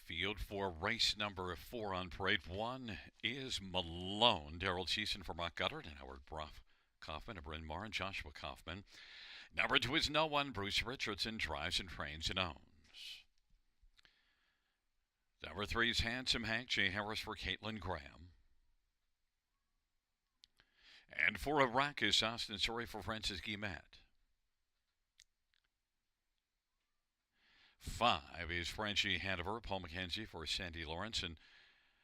Field for race number 4 on parade 1 is Malone. Daryl Cheeson from Rock Goddard and Howard Kaufman, Bryn Mawr, and Joshua Kaufman. Number 2 is No One. Bruce Richardson drives and trains and owns. Number 3 is Handsome Hank. Jay Harris for Caitlin Graham. And for Iraq is Austin Sorry for Francis Guillemette. 5 is Frenchie Hanover, Paul McKenzie for Sandy Lawrence, and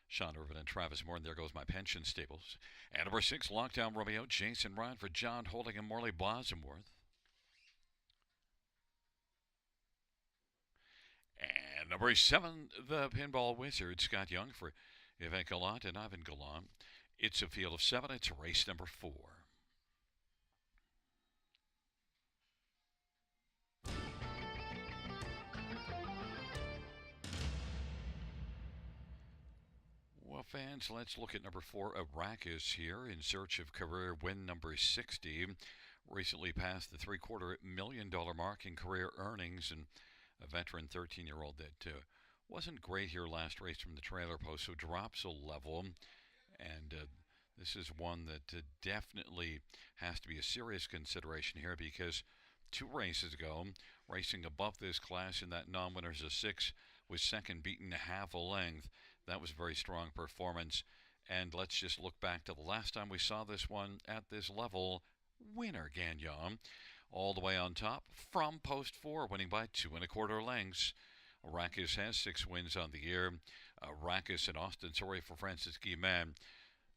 Sean Irvin and Travis Moore, and there goes my pension stables. And number 6, Lockdown Romeo, Jason Ryan for John Holding and Morley Bosworth. And number 7, the Pinball Wizard, Scott Young for Yvette Gallant and Ivan Gallant. It's a field of 7. It's race number 4. Well, fans, let's look at number 4. Arrakis here in search of career win number 60. Recently passed the $750,000 mark in career earnings, and a veteran 13-year-old that wasn't great here last race from the trailer post, so drops a level. And this is one that definitely has to be a serious consideration here, because 2 races ago, racing above this class in that non-winners of 6, was second, beaten half a length. That was a very strong performance. And let's just look back to the last time we saw this one at this level. Winner Gagnon, all the way on top from post 4, winning by 2 1/4 lengths. Arrakis has 6 wins on the year. Arrakis and Austin Sorry for Francis Guillemette.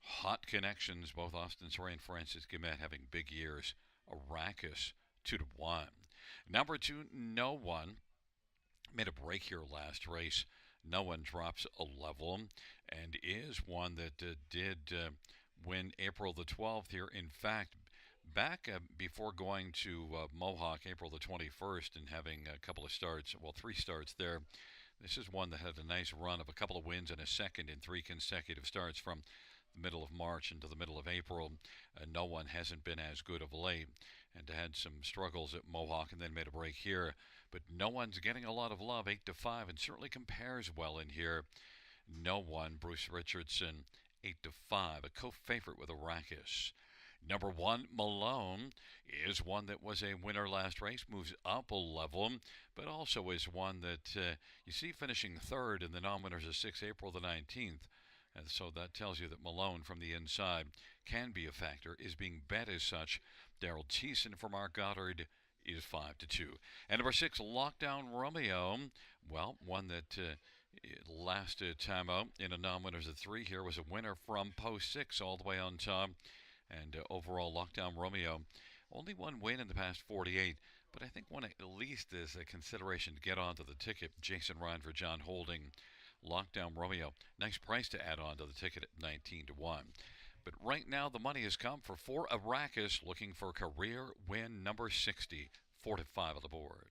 Hot connections, both Austin Sorry and Francis Guillemette having big years. Arrakis 2-1. Number 2, No One. Made a break here last race. No One drops a level and is one that did win April the 12th here. In fact, back before going to Mohawk April the 21st and having a couple of starts, well, 3 starts there, this is one that had a nice run of a couple of wins and a second in 3 consecutive starts from the middle of March into the middle of April. No One hasn't been as good of late and had some struggles at Mohawk and then made a break here. But No One's getting a lot of love, 8-5, and certainly compares well in here. No One, Bruce Richardson, 8-5, a co-favorite with Arrakis. Number 1, Malone, is one that was a winner last race, moves up a level, but also is one that you see finishing 3rd in the non-winners of 6, April the 19th. And so that tells you that Malone from the inside can be a factor, is being bet as such. Daryl Cheeson from Mark Goddard is 5-2. And number 6, Lockdown Romeo, well, one that last time out in a non-winners of 3 here was a winner from post 6 all the way on top. And overall, Lockdown Romeo, only 1 win in the past 48, but I think one at least is a consideration to get onto the ticket. Jason Ryan for John Holding. Lockdown Romeo, nice price to add on to the ticket at 19-1. But right now, the money has come for Arrakis, looking for career win number 60, 4-5 on the board.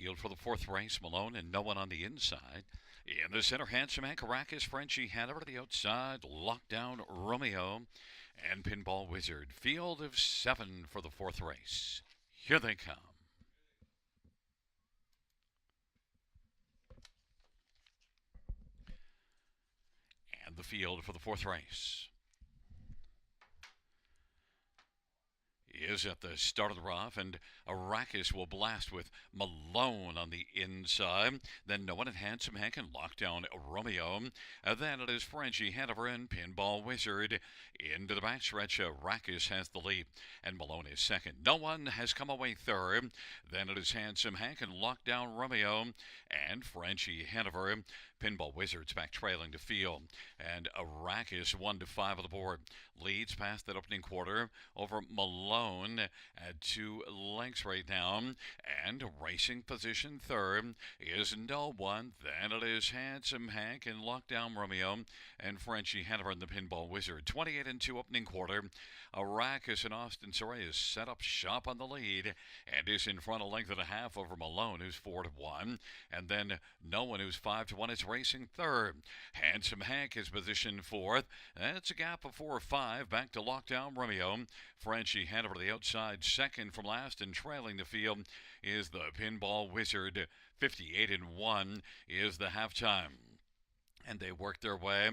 field for the fourth race, Malone and no one on the inside. In the center, Handsome Hank, Caracas, Frenchie Hanover to the outside, Lockdown Romeo, and Pinball Wizard. Field of 7 for the fourth race. Here they come. And the field for the fourth race is at the start of the rough, and Arrakis will blast with Malone on the inside. Then No One and Handsome Hank and Lockdown Romeo. Then it is Frenchie Hanover and Pinball Wizard. Into the backstretch, Arrakis has the lead, and Malone is second. No One has come away third. Then it is Handsome Hank and Lockdown Romeo and Frenchie Hanover. Pinball Wizards back trailing to field, and Arrakis 1-5 on the board. Leads past that opening quarter over Malone at 2 lengths right now, and racing position third is No One. Then it is Handsome Hank and Lockdown Romeo and Frenchie Hanover and the Pinball Wizard. 28-2 opening quarter. Arrakis and Austin Soray is set up shop on the lead and is in front a length and a half over Malone, who's 4-1, and then No One, who's 5-1, is racing third. Handsome Hank is positioned fourth. That's a gap of 4 or 5 back to Lockdown Romeo. Frenchie Hanover to the outside, second from last, and trailing the field is the Pinball Wizard. 58-1 is the halftime. And they work their way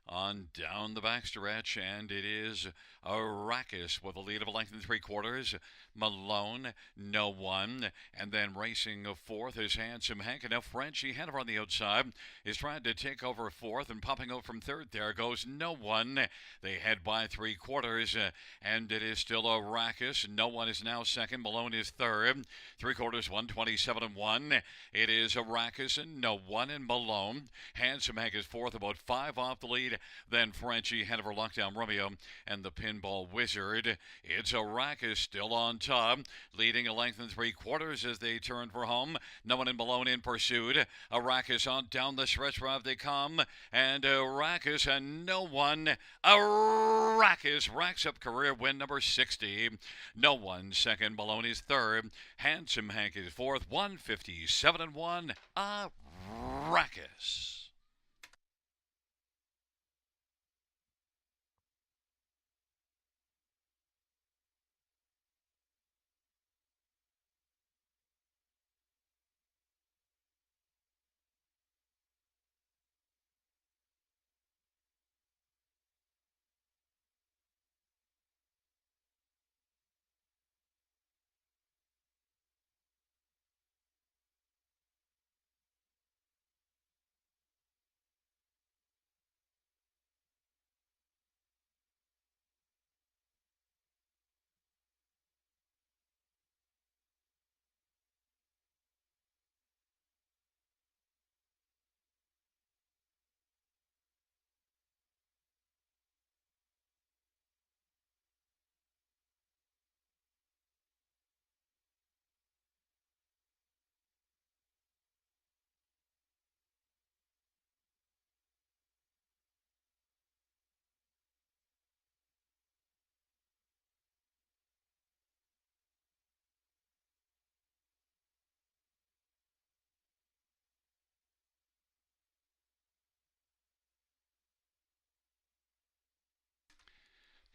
on down the backstretch, and it is Arrakis with a lead of a length and 3/4. Malone, No One, and then racing fourth is Handsome Hank. And now Frenchie Hanover on the outside is trying to take over fourth, and popping out from third. There goes No One. They head by 3/4, and it is still Arrakis. No One is now second. Malone is third. 3/4, 127-1. It is Arrakis and No One and Malone. Handsome Hank is fourth, about 5 off the lead. Then Frenchie Hanover, Lockdown Romeo, and the Pinball Wizard. It's Arrakis still on top, leading a length and 3/4 as they turn for home. No One and Malone in pursuit. Arrakis on down the stretch drive they come, and Arrakis and No One. Arrakis racks up career win number 60. No One second. Malone is third. Handsome Hank is fourth. 157-1. Arrakis.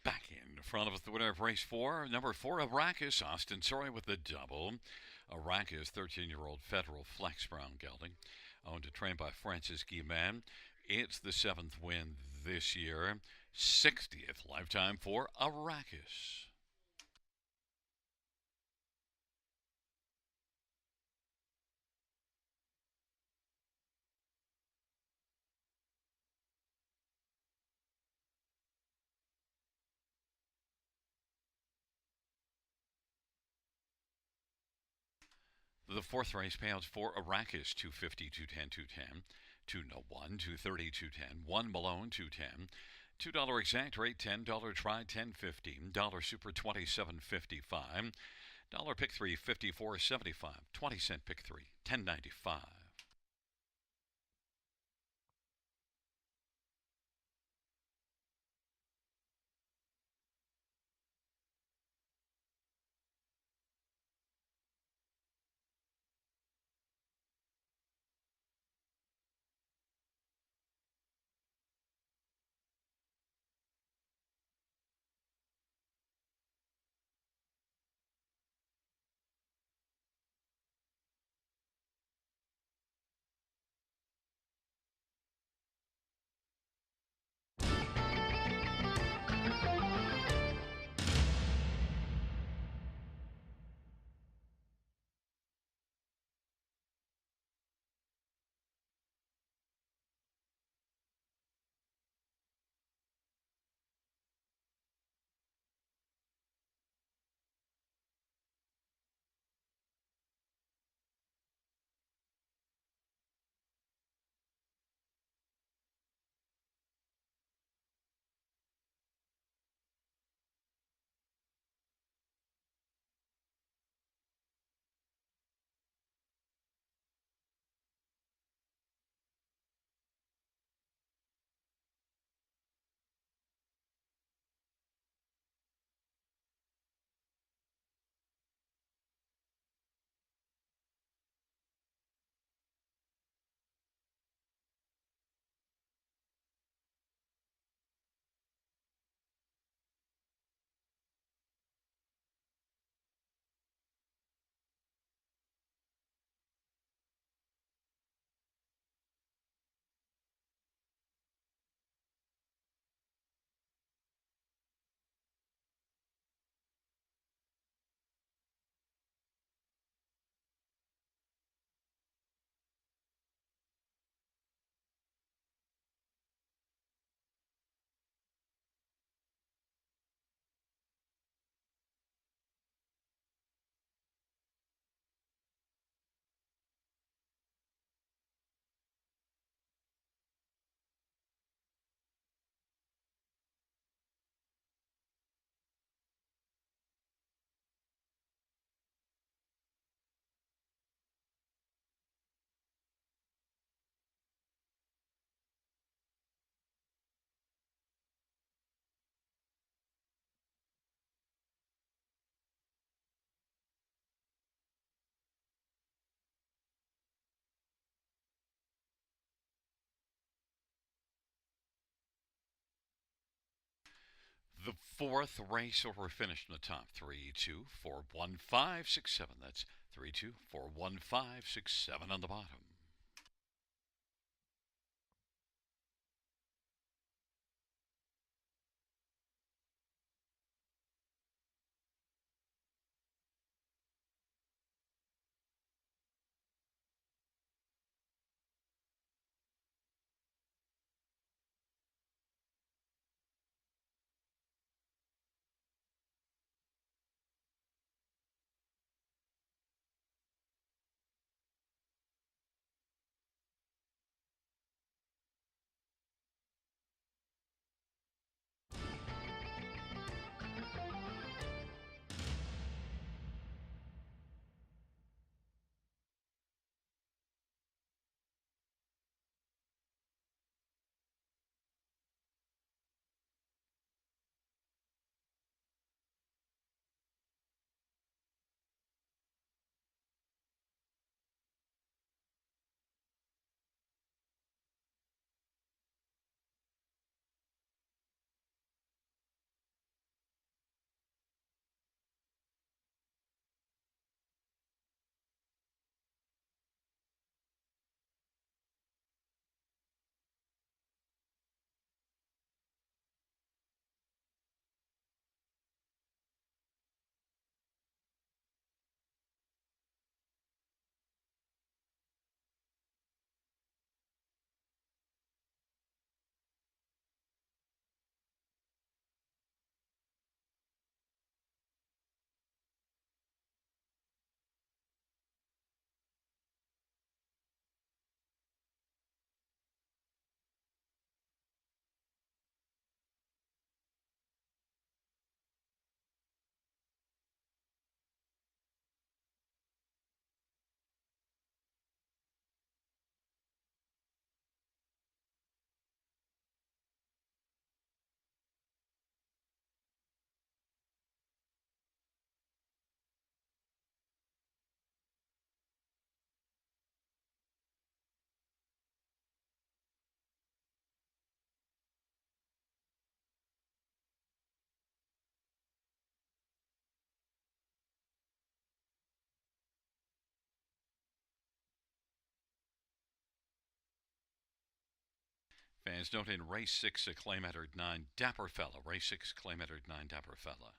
Back in front of us, the winner of race 4, number 4, Arrakis, Austin Soray with the double. Arrakis, 13-year-old federal flex brown gelding, owned and trained by Francis Guillemin. It's the 7th win this year, 60th lifetime for Arrakis. The fourth race payouts for Arrakis, 250, 210, 210. 2 No One, 230, 210. 1 Malone, 210. $2 exact rate, $10 try, 10.15. Dollar super, 27.55. Dollar pick 3, 54.75. 20-cent pick 3, 10.95. The fourth race over finished in the top. 3, 2, 4, 1, 5, 6, 7. That's 3, 2, 4, 1, 5, 6, 7 on the bottom. Fans note in race 6, claim entered 9, Dapper Fella. Race 6, claim entered 9, Dapper Fella.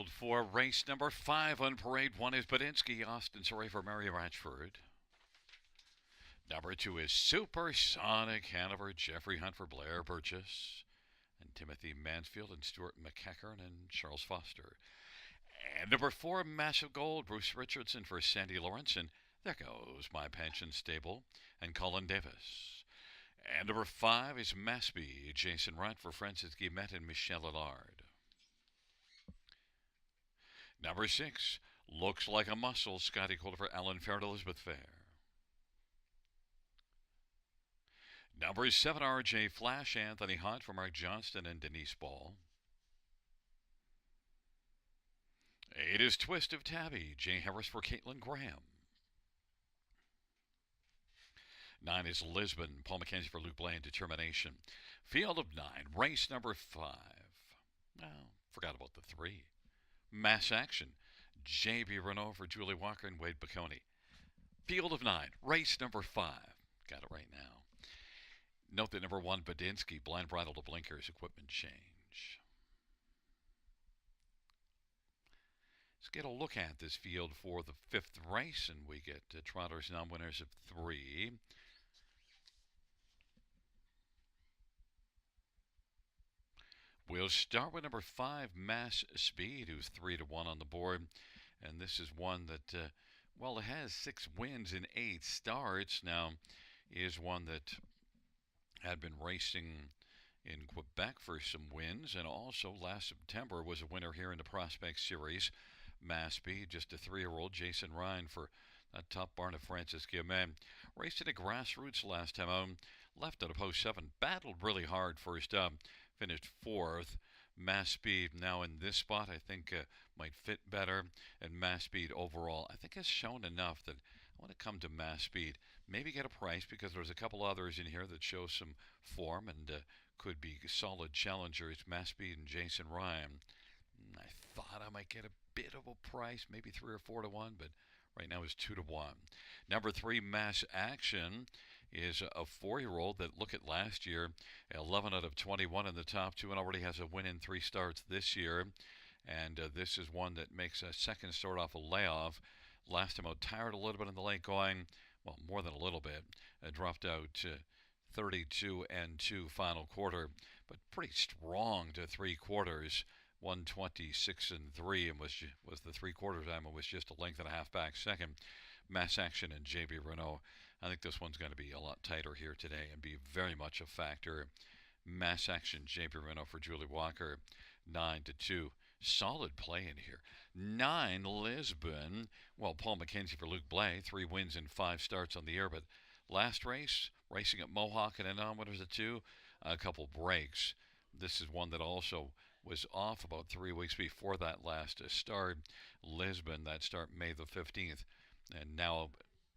field for race number 5 on parade. 1 is Badinsky, Austin Surrey for Mary Ratchford. Number 2 is Supersonic Hanover, Jeffrey Hunt for Blair Burgess, and Timothy Mansfield and Stuart McEachern and Charles Foster. And number 4, Massive Gold, Bruce Richardson for Sandy Lawrence, and there goes My Pension Stable and Colin Davis. And number 5 is Massby, Jason Rutt for Francis Guillemette and Michelle Allard. Number 6, Looks Like a Muscle, Scotty Calder for Alan Fair and Elizabeth Fair. Number 7, RJ Flash, Anthony Hunt for Mark Johnston and Denise Ball. 8 is Twist of Tabby, Jay Harris for Caitlin Graham. 9 is Lisbon, Paul McKenzie for Luke Blaine, Determination. Field of 9, race number 5. Oh, forgot about the 3. Mass Action, J.B. Renault for Julie Walker and Wade Bacone. Field of 9, race number 5. Got it right now. Note that number 1, Badinsky, blind bridle to blinkers, equipment change. Let's get a look at this field for the 5th race, and we get trotters non-winners of 3. We'll start with number 5, Mass Speed, who's 3-1 on the board. And this is one that, well, it has 6 wins in 8 starts. Now, is one that had been racing in Quebec for some wins, and also last September was a winner here in the Prospect Series. Mass Speed, just a 3-year-old, Jason Ryan for that top barn of Francis Guillemette. Raced in the grassroots last time out, left at a post 7, battled really hard first up, finished 4th. Mass Speed now in this spot I think might fit better, and Mass Speed overall I think has shown enough that I want to come to Mass Speed. Maybe get a price because there's a couple others in here that show some form and could be solid challengers. Mass Speed and Jason Ryan. I thought I might get a bit of a price, maybe 3 or 4 to 1, but right now it's 2 to 1. Number 3, Mass Action, is a 4-year-old that, look at last year, 11 out of 21 in the top 2 and already has a win in 3 starts this year. And this is one that makes a second start off a layoff. Last time out, tired a little bit in the late going, well, more than a little bit. Dropped out 32-2 final quarter, but pretty strong to 3 quarters. 126-3 and was the 3/4 time and was just a length and a half back second. Mass Action and J.B. Renault. I think this one's going to be a lot tighter here today and be very much a factor. Mass Action, J.B. Renault for Julie Walker, 9-2. Solid play in here. 9, Lisbon. Well, Paul McKenzie for Luke Blay, 3 wins in 5 starts on the year, but last race, racing at Mohawk and a non-winners at 2, a couple breaks. This is one that also was off about 3 weeks before that last start. Lisbon, that start May the 15th, and now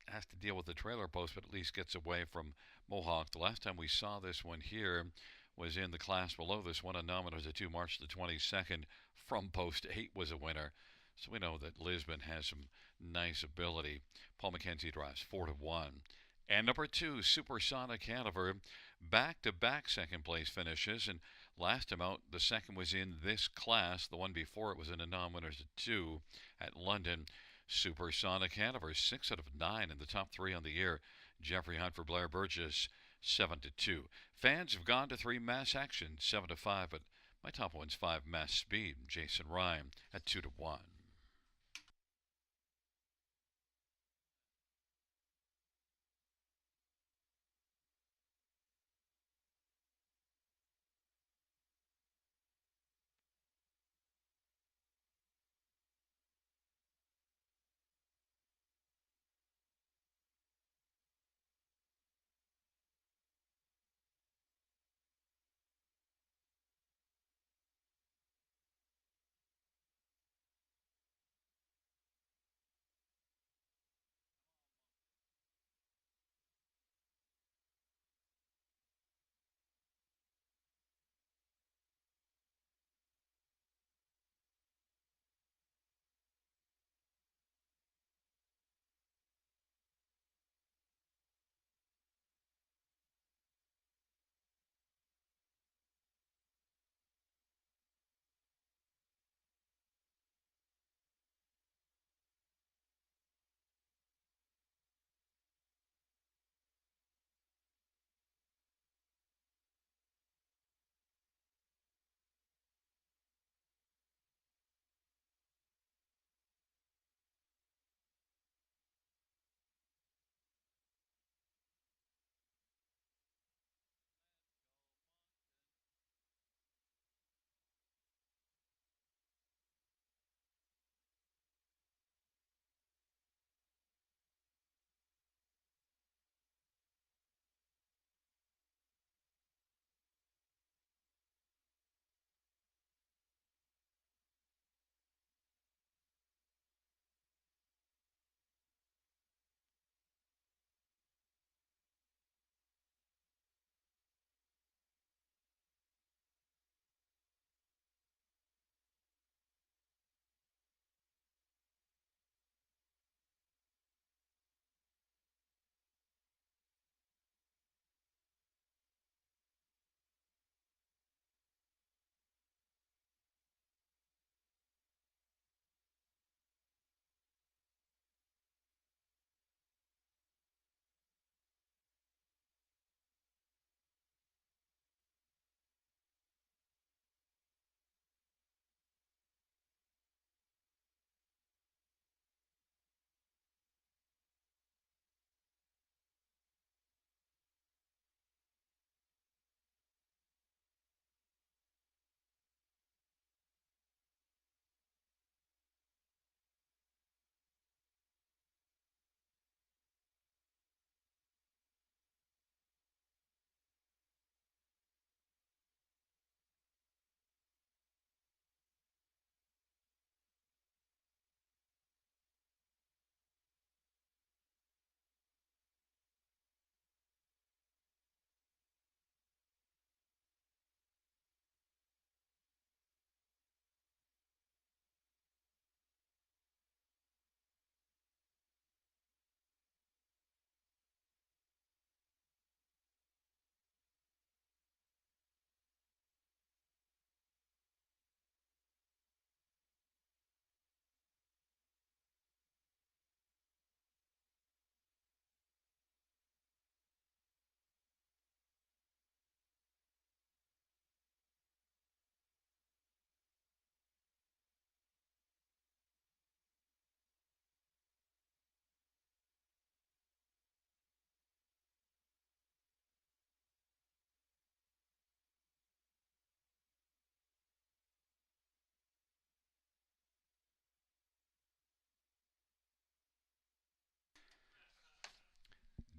has to deal with the trailer post, but at least gets away from Mohawk. The last time we saw this one here was in the class below this one, a non-winners at 2, March the 22nd. From post 8 was a winner. So we know that Lisbon has some nice ability. Paul McKenzie drives 4 to 1. And number 2, Supersonic Hanover, back-to-back second place finishes. And last time out, the second was in this class. The one before it was in a non-winners at 2 at London. Supersonic Hanover, 6 out of 9 in the top 3 on the year. Jeffrey Hunt for Blair Burgess, 7-2. Fans have gone to 3, Mass Action, 7-5, but my top one's 5, Mass Speed, Jason Ryan at 2-1.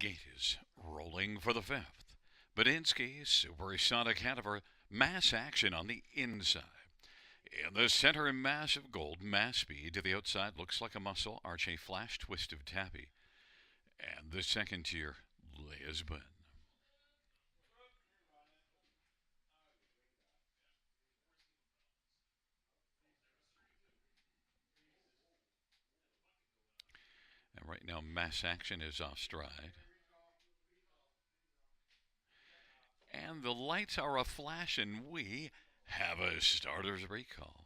Gate is rolling for the fifth. Badinsky, Supersonic Hanover, mass action on the inside. In the center, massive gold, mass speed to the outside, looks like a muscle, arch a flash twist of Tappy. And the second tier, Lisbon. And right now, mass action is off stride. And the lights are a flash, and we have a starter's recall.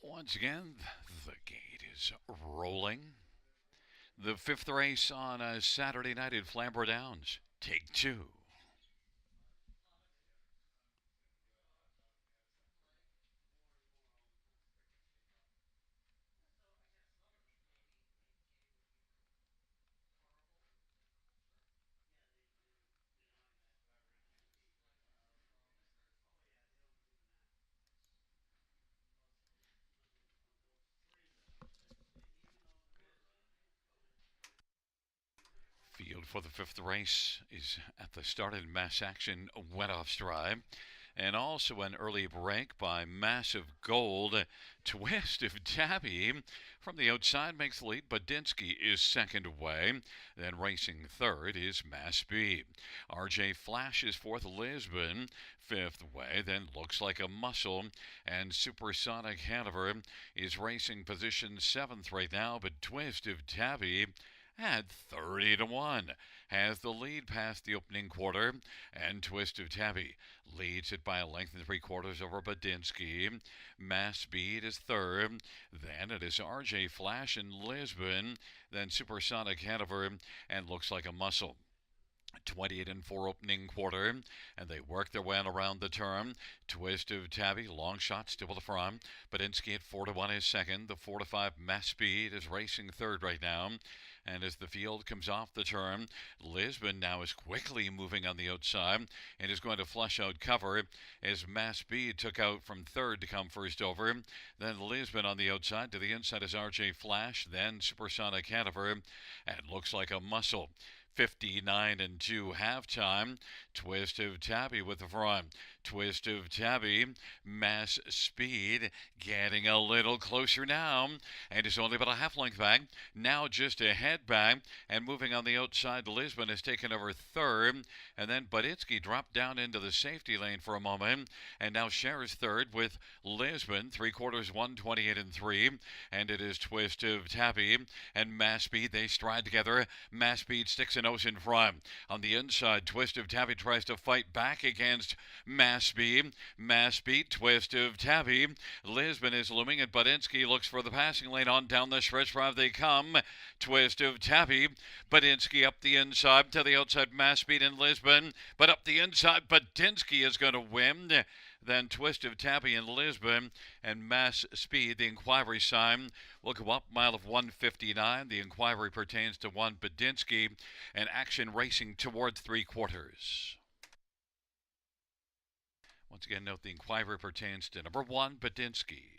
Once again, the gate is rolling. The fifth race on a Saturday night at Flamboro Downs. Take two. Field for the fifth race is at the start, and mass action went off stride. And also an early break by Massive Gold. Twist of Tabby from the outside makes the lead. Badinsky is second away. Then racing third is Mass Speed. RJ Flash is fourth. Lisbon fifth away. Then looks like a muscle. And Supersonic Hanover is racing position seventh right now. But Twist of Tabby at 30 to 1 has the lead past the opening quarter, and Twist of Tabby leads it by a length and 3/4 over Badinsky. Mass Speed is third. Then it is RJ Flash in Lisbon. Then Supersonic Hanover and Looks Like a Muscle. 28 and 4 opening quarter, and they work their way around the turn. Twist of Tabby, long shot still at the front. Badinsky at 4 to 1 is second. The 4 to 5 Mass Speed is racing third right now. And as the field comes off the turn, Lisbon now is quickly moving on the outside and is going to flush out cover as Mass Speed took out from third to come first over. Then Lisbon on the outside. To the inside is RJ Flash, then Supersonic Hanover, and Looks Like a Muscle. 59 and 2 halftime. Twist of Tabby with the front. Twist of Tabby, Mass Speed getting a little closer now, and is only about a half length back. Now just a head back, and moving on the outside, Lisbon has taken over third, and then Badinsky dropped down into the safety lane for a moment, and now shares third with Lisbon, 3/4, 128 and 3, and it is Twist of Tabby and Mass Speed. They stride together. Mass Speed sticks a nose in front. On the inside, Twist of Tabby tries to fight back against Mass Speed. Mass Speed, Twist of Tabby. Lisbon is looming, and Badinsky looks for the passing lane. On down the stretch drive they come. Twist of Tabby. Badinsky up the inside to the outside. Mass Speed in Lisbon, but up the inside, Badinsky is going to win. Then Twist of Tabby in Lisbon and Mass Speed. The inquiry sign will go up mile of 159. The inquiry pertains to one Badinsky, and action racing towards 3/4. Once again, note the inquiry pertains to number 1 Badinsky.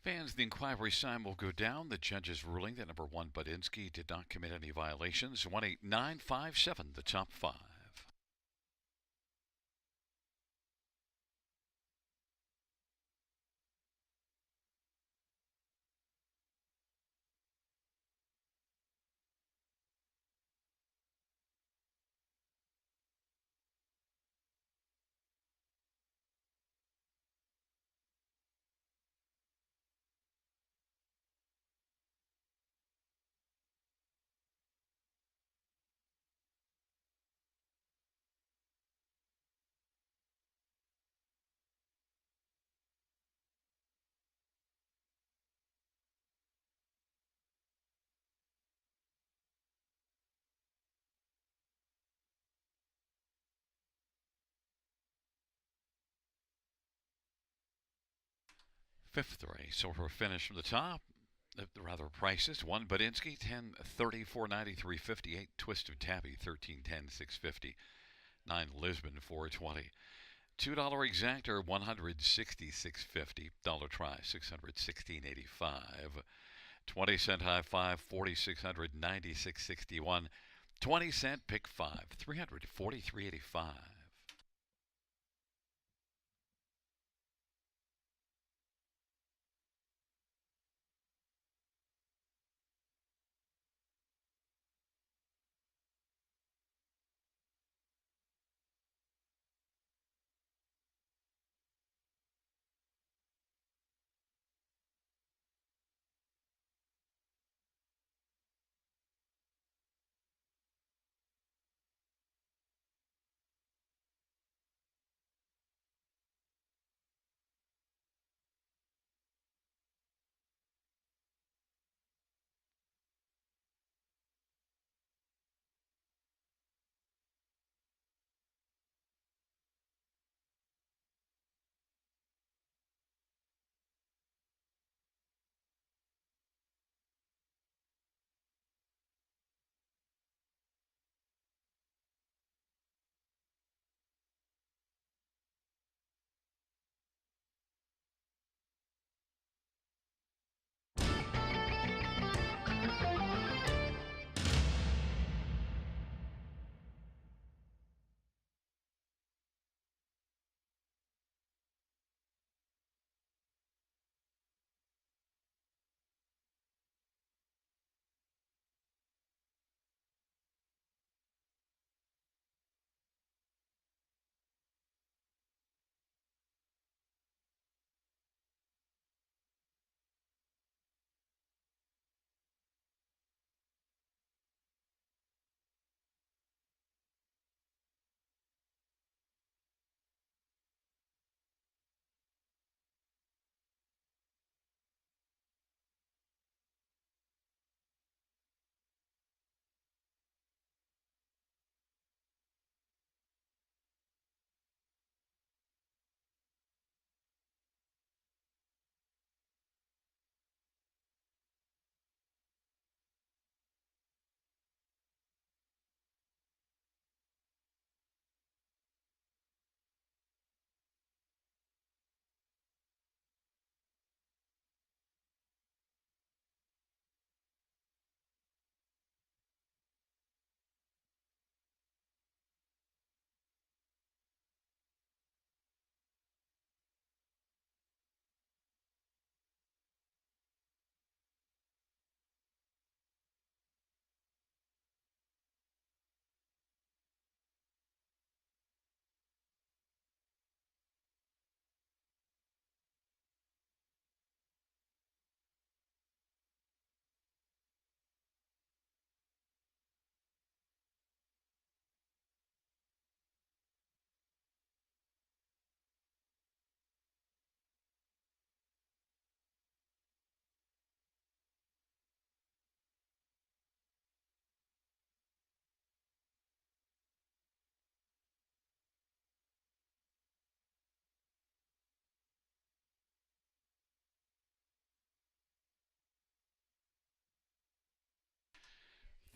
Fans, the inquiry sign will go down. The judge's ruling that number one Budinsky did not commit any violations. 18957, the top five. Fifth race, so for a finish from the top, rather prices. One Budinsky, 10:34.93.58. Twist of Tabby, 13:10.650. 9 Lisbon, 420. $2 exactor, 166.50. Dollar try, 616.85. 20-cent high five, 4,696.61. 20-cent pick five, 343.85.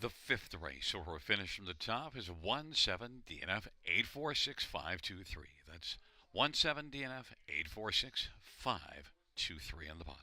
The fifth race, or a finish from the top, is 1-7 DNF 846523. That's 1-7 DNF 846523 on the bottom.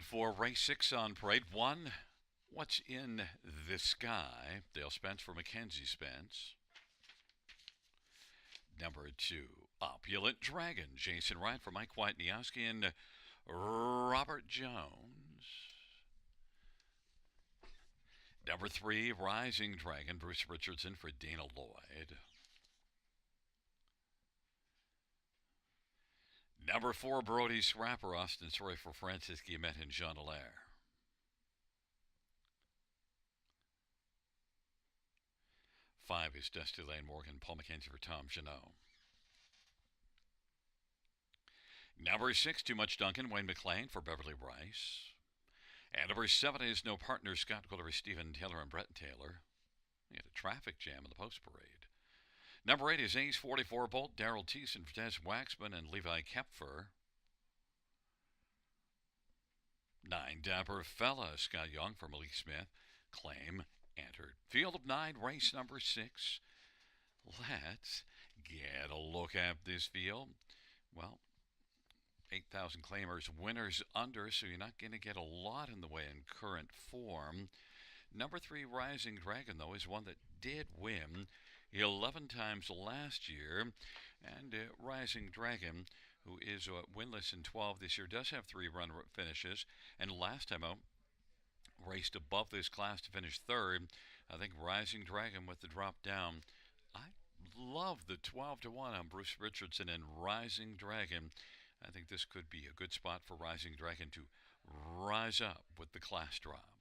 For race 6 on parade 1, What's in the Sky? Dale Spence for Mackenzie Spence. Number 2, Opulent Dragon. Jason Wright for Mike Whiteniowski and Robert Jones. Number 3, Rising Dragon. Bruce Richardson for Dana Lloyd. Number 4, Brody Scrapper. Austin Story for Francis Guillemette and Jean Allaire. 5 is Dusty Lane Morgan. Paul McKenzie for Tom Janot. Number 6, Too Much Duncan. Wayne McLean for Beverly Rice. And number 7 is No Partner. Scott Guillory, Stephen Taylor, and Brett Taylor. We had a traffic jam in the post parade. Number 8 is Ace 44 Bolt. Daryl Thiessen for Des Waxman and Levi Kepfer. 9, Dapper Fella. Scott Young for Malik Smith. Claim entered. Field of 9, race number 6. Let's get a look at this field. Well, 8,000 claimers, winners under, so you're not going to get a lot in the way in current form. Number 3, Rising Dragon, though, is one that did win 11 times last year. And Rising Dragon, who is winless in 12 this year, does have 3 run finishes. And last time out, raced above this class to finish 3rd. I think Rising Dragon with the drop down. I love the 12-1 on Bruce Richardson and Rising Dragon. I think this could be a good spot for Rising Dragon to rise up with the class drop.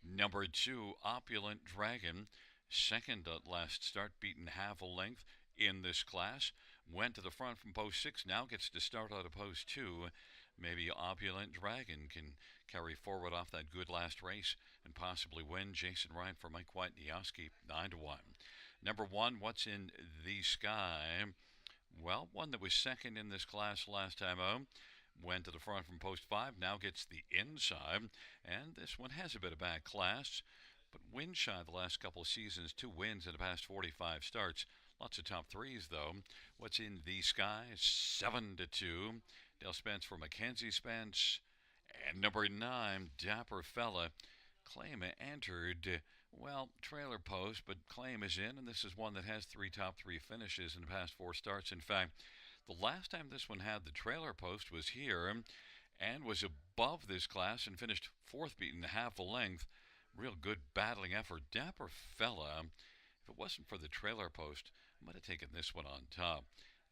Number 2, Opulent Dragon, second at last start, beaten half a length in this class. Went to the front from post 6, now gets to start out of post 2. Maybe Opulent Dragon can carry forward off that good last race and possibly win. Jason Ryan for Mike Whiteniowski, 9-1. Number 1, What's in the Sky? Well, one that was second in this class last time out. Went to the front from post 5, now gets the inside. And this one has a bit of bad class, but win shy the last couple of seasons. 2 wins in the past 45 starts. Lots of top 3s, though. What's in the Sky? 7-2. Dale Spence for Mackenzie Spence. And number 9, Dapper Fella. Claim entered. Well, trailer post, but Claim is in, and this is one that has 3 top 3 finishes in the past 4 starts. In fact, the last time this one had the trailer post was here and was above this class and finished 4th, beaten half a length. Real good battling effort. Dapper Fella, if it wasn't for the trailer post, I might have taken this one on top.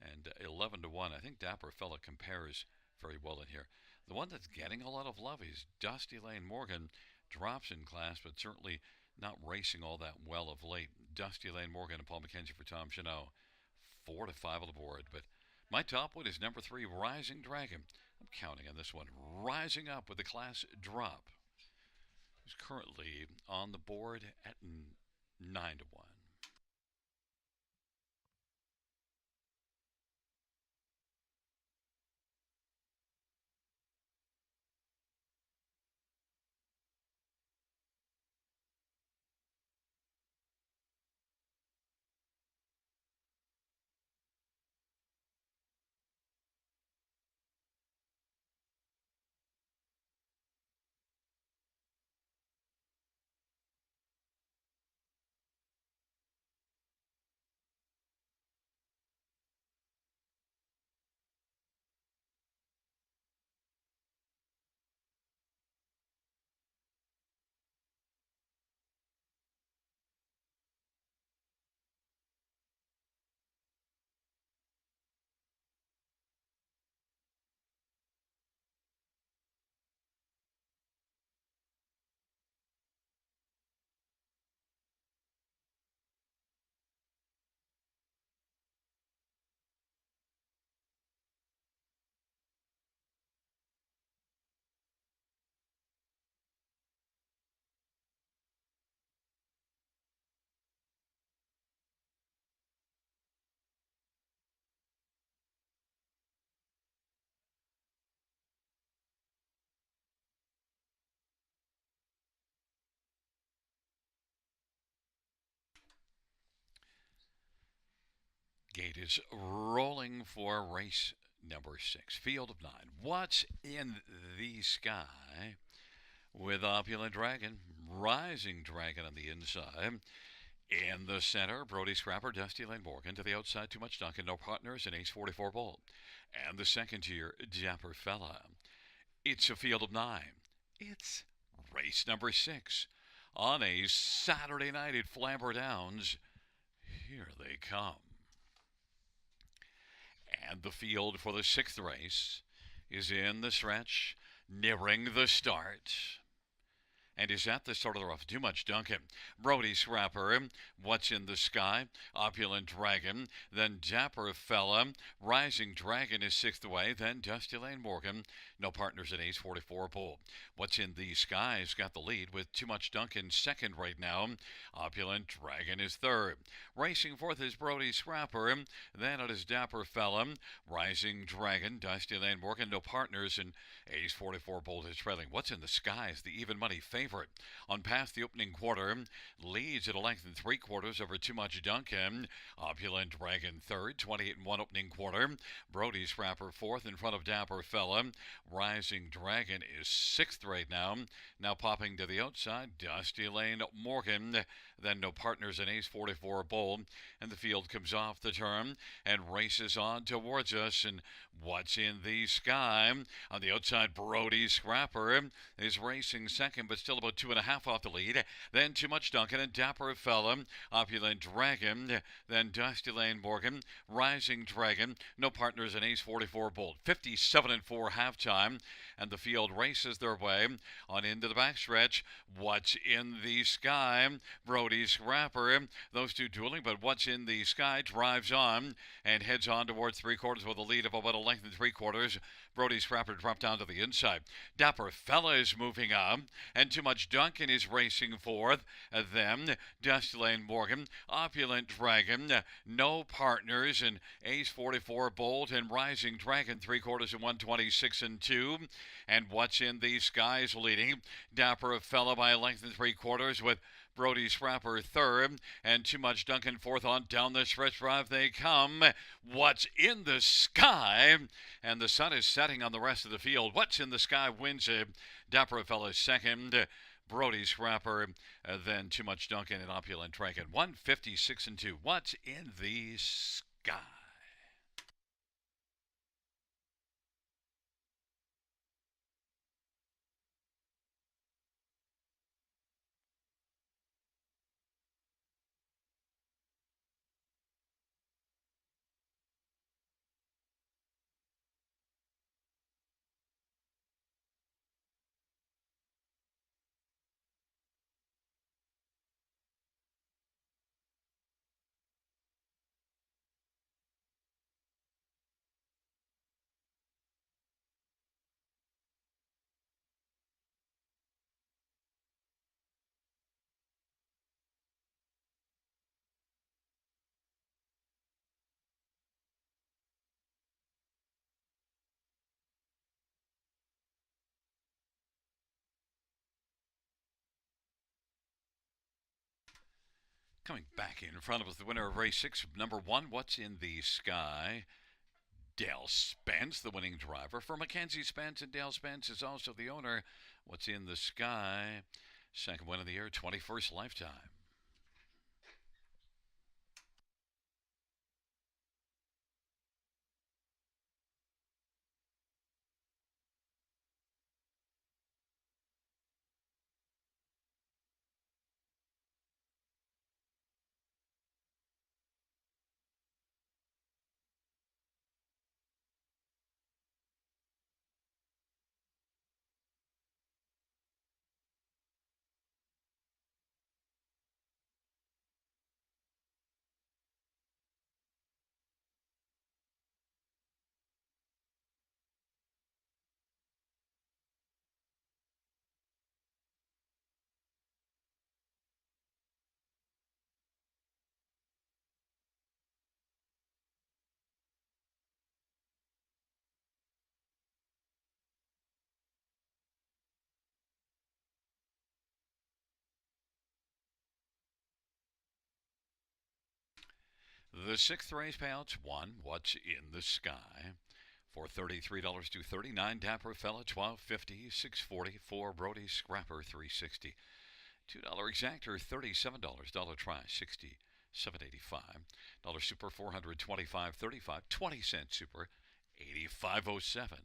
And 11-1, I think Dapper Fella compares very well in here. The one that's getting a lot of love is Dusty Lane Morgan. Drops in class, but certainly not racing all that well of late. Dusty Lane Morgan and Paul McKenzie for Tom Janot. 4-5 on the board. But my top one is number 3, Rising Dragon. I'm counting on this one. Rising up with the class drop. Is currently on the board at 9-1. Gate is rolling for race number 6. Field of 9. What's in the sky with Opulent Dragon, Rising Dragon on the inside? In the center, Brody Scrapper, Dusty Lane Morgan. To the outside, Too Much Duncan, No Partners, and Ace 44 Bolt. And the second tier, Dapper Fella. It's a field of 9. It's race number 6. On a Saturday night at Flamboro Downs, here they come. And the field for the 6th race is in the stretch, nearing the start. And is at the start of the rough. Too Much Duncan, Brody Scrapper, What's in the Sky, Opulent Dragon, then Dapper Fella, Rising Dragon is 6th away, then Dusty Lane Morgan, No Partners at Ace 44 Bull. What's in the Sky's got the lead with Too Much Duncan 2nd right now. Opulent Dragon is 3rd. Racing 4th is Brody Scrapper, then it is Dapper Fella, Rising Dragon, Dusty Lane Morgan, No Partners, and Ace 44 Bolt is trailing. What's in the Sky's the even money favorite on past the opening quarter, leads at a length and 3/4 over Too Much Duncan. Opulent Dragon 3rd, 28-1 opening quarter. Brody Scrapper 4th in front of Dapper Fella. Rising Dragon is 6th right now. Now popping to the outside, Dusty Lane Morgan, then No Partners and Ace 44 Bold. And the field comes off the turn and races on towards us. And What's in the Sky on the outside, Brody Scrapper is racing 2nd, but still about 2.5 off the lead. Then Too Much Duncan and Dapper Fella, Opulent Dragon, then Dusty Lane Morgan, Rising Dragon, No Partners and Ace 44 Bolt. 57-4 halftime, and the field races their way on into the backstretch. What's in the Sky, Brody Scrapper, those two dueling, but What's in the Sky drives on and heads on towards 3/4 with a lead of about a length and 3/4. Brody Scrapper dropped down to the inside. Dapper Fella is moving up, and Too Much Duncan is racing 4th. Then Dusty Lane Morgan, Opulent Dragon, No Partners, and Ace 44 Bolt, and Rising Dragon 3/4 and 126-2. And What's in the Skies leading. Dapper Fella by a length and 3/4 with Brody Scrapper 3rd, and Too Much Duncan 4th on. Down the stretch drive they come. What's in the Sky? And the sun is setting on the rest of the field. What's in the Sky wins it. Dapper Fella 2nd. Brody Scrapper, then Too Much Duncan and Opulent Dragon. 156-2. What's in the Sky? Coming back in front of us, the winner of race 6, number 1, What's in the Sky? Dale Spence, the winning driver. For Mackenzie Spence, and Dale Spence is also the owner. What's in the Sky? Second win of the year, 21st lifetime. The 6th race payouts: 1, What's in the Sky? For $33.239, Dapper Fella $12.50, $6.40. Brody Scrapper $3.60. $2 Exactor $37. Dollar Trash 67.85. Dollar Super 425.35. 20-cent Super 85.07.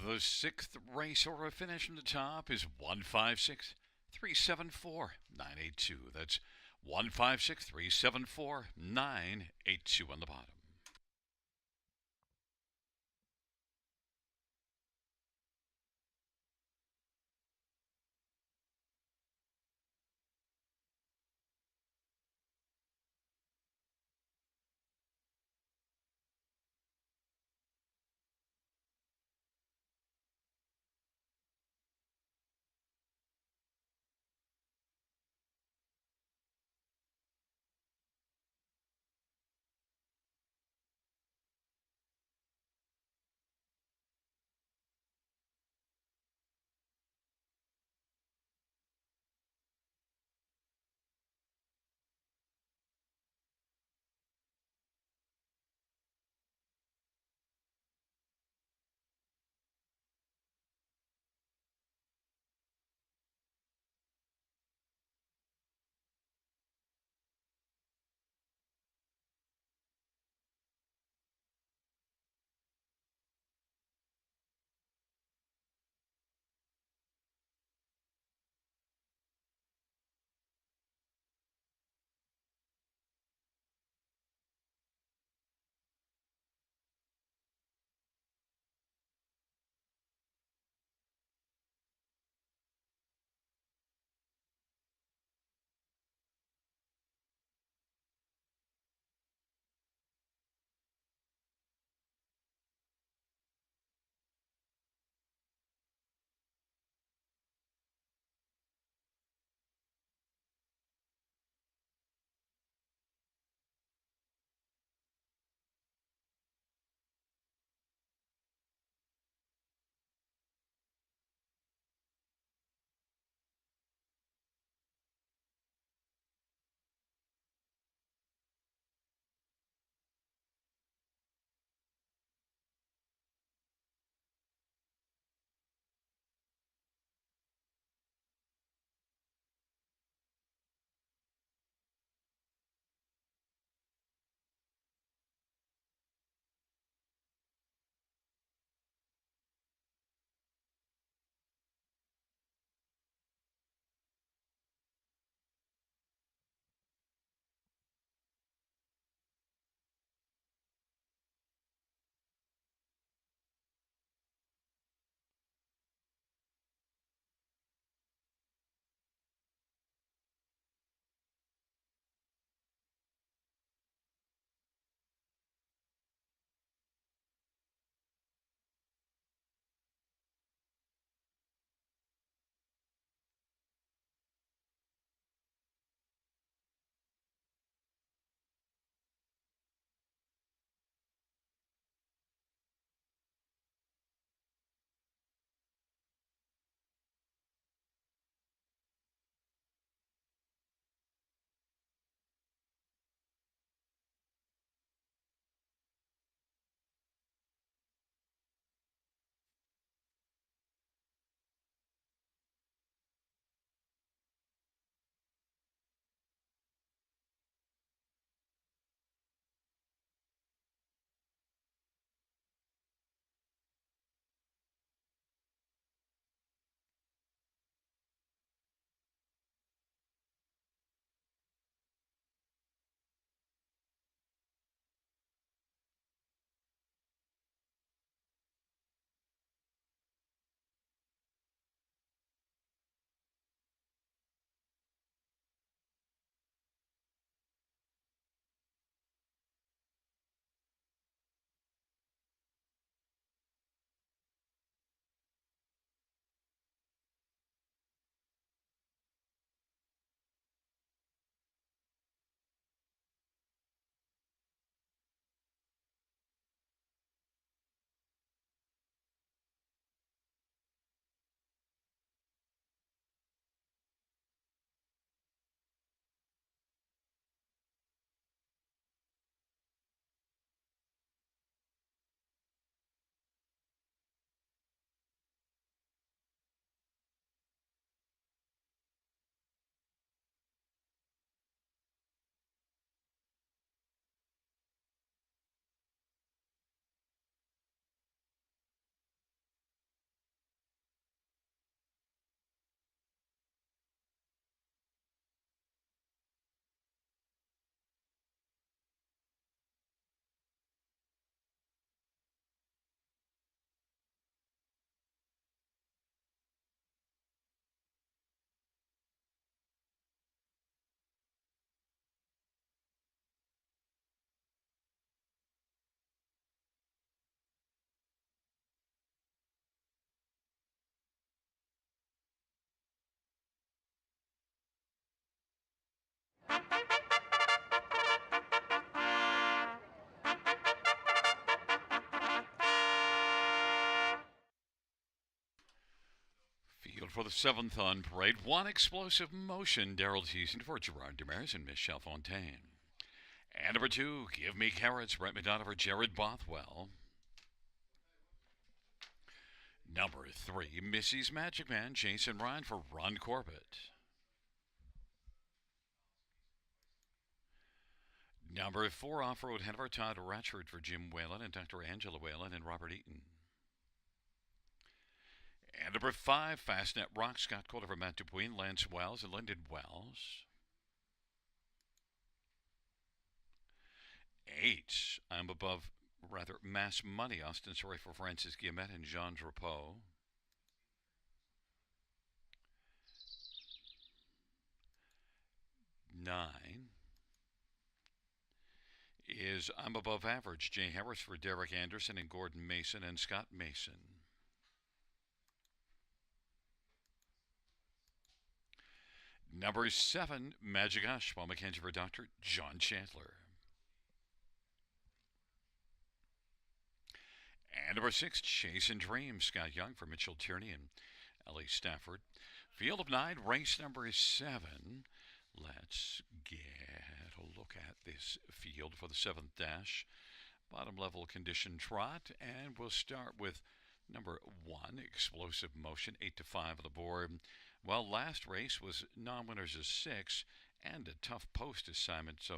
The sixth race order finish from the top is 156,374,982. That's 156,374,982 on the bottom. for the seventh on parade. One explosive motion, Daryl Teason for Gerard Demers and Michelle Fontaine. And number two, Give Me Carrots, Brett McDonough for Jared Bothwell. Number three, Missy's Magic Man, Jason Ryan for Ron Corbett. Number four, Off-Road Hanover, Todd Ratchford for Jim Whalen and Dr. Angela Whalen and Robert Eaton. And number five, Fastnet Rock, Scott Calder for Matt Dupuis, Lance Wells and Lyndon Wells. Eight, Mass Money, Austin Sorry for Francis Guillemette and Jean Drapeau. 9 is I'm Above Average, Jay Harris for Derek Anderson and Gordon Mason and Scott Mason. Number 7, Magic Hush, Paul McKenzie for Dr. John Chandler. And number 6, Chase and Dream, Scott Young for Mitchell Tierney and Ellie Stafford. Field of 9, race number 7. Let's get a look at this field for the 7th dash. Bottom level condition trot, and we'll start with number 1, Explosive Motion, 8 to 5 on the board. Well, last race was non-winners of 6 and a tough post assignment, so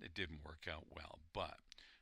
it didn't work out well. But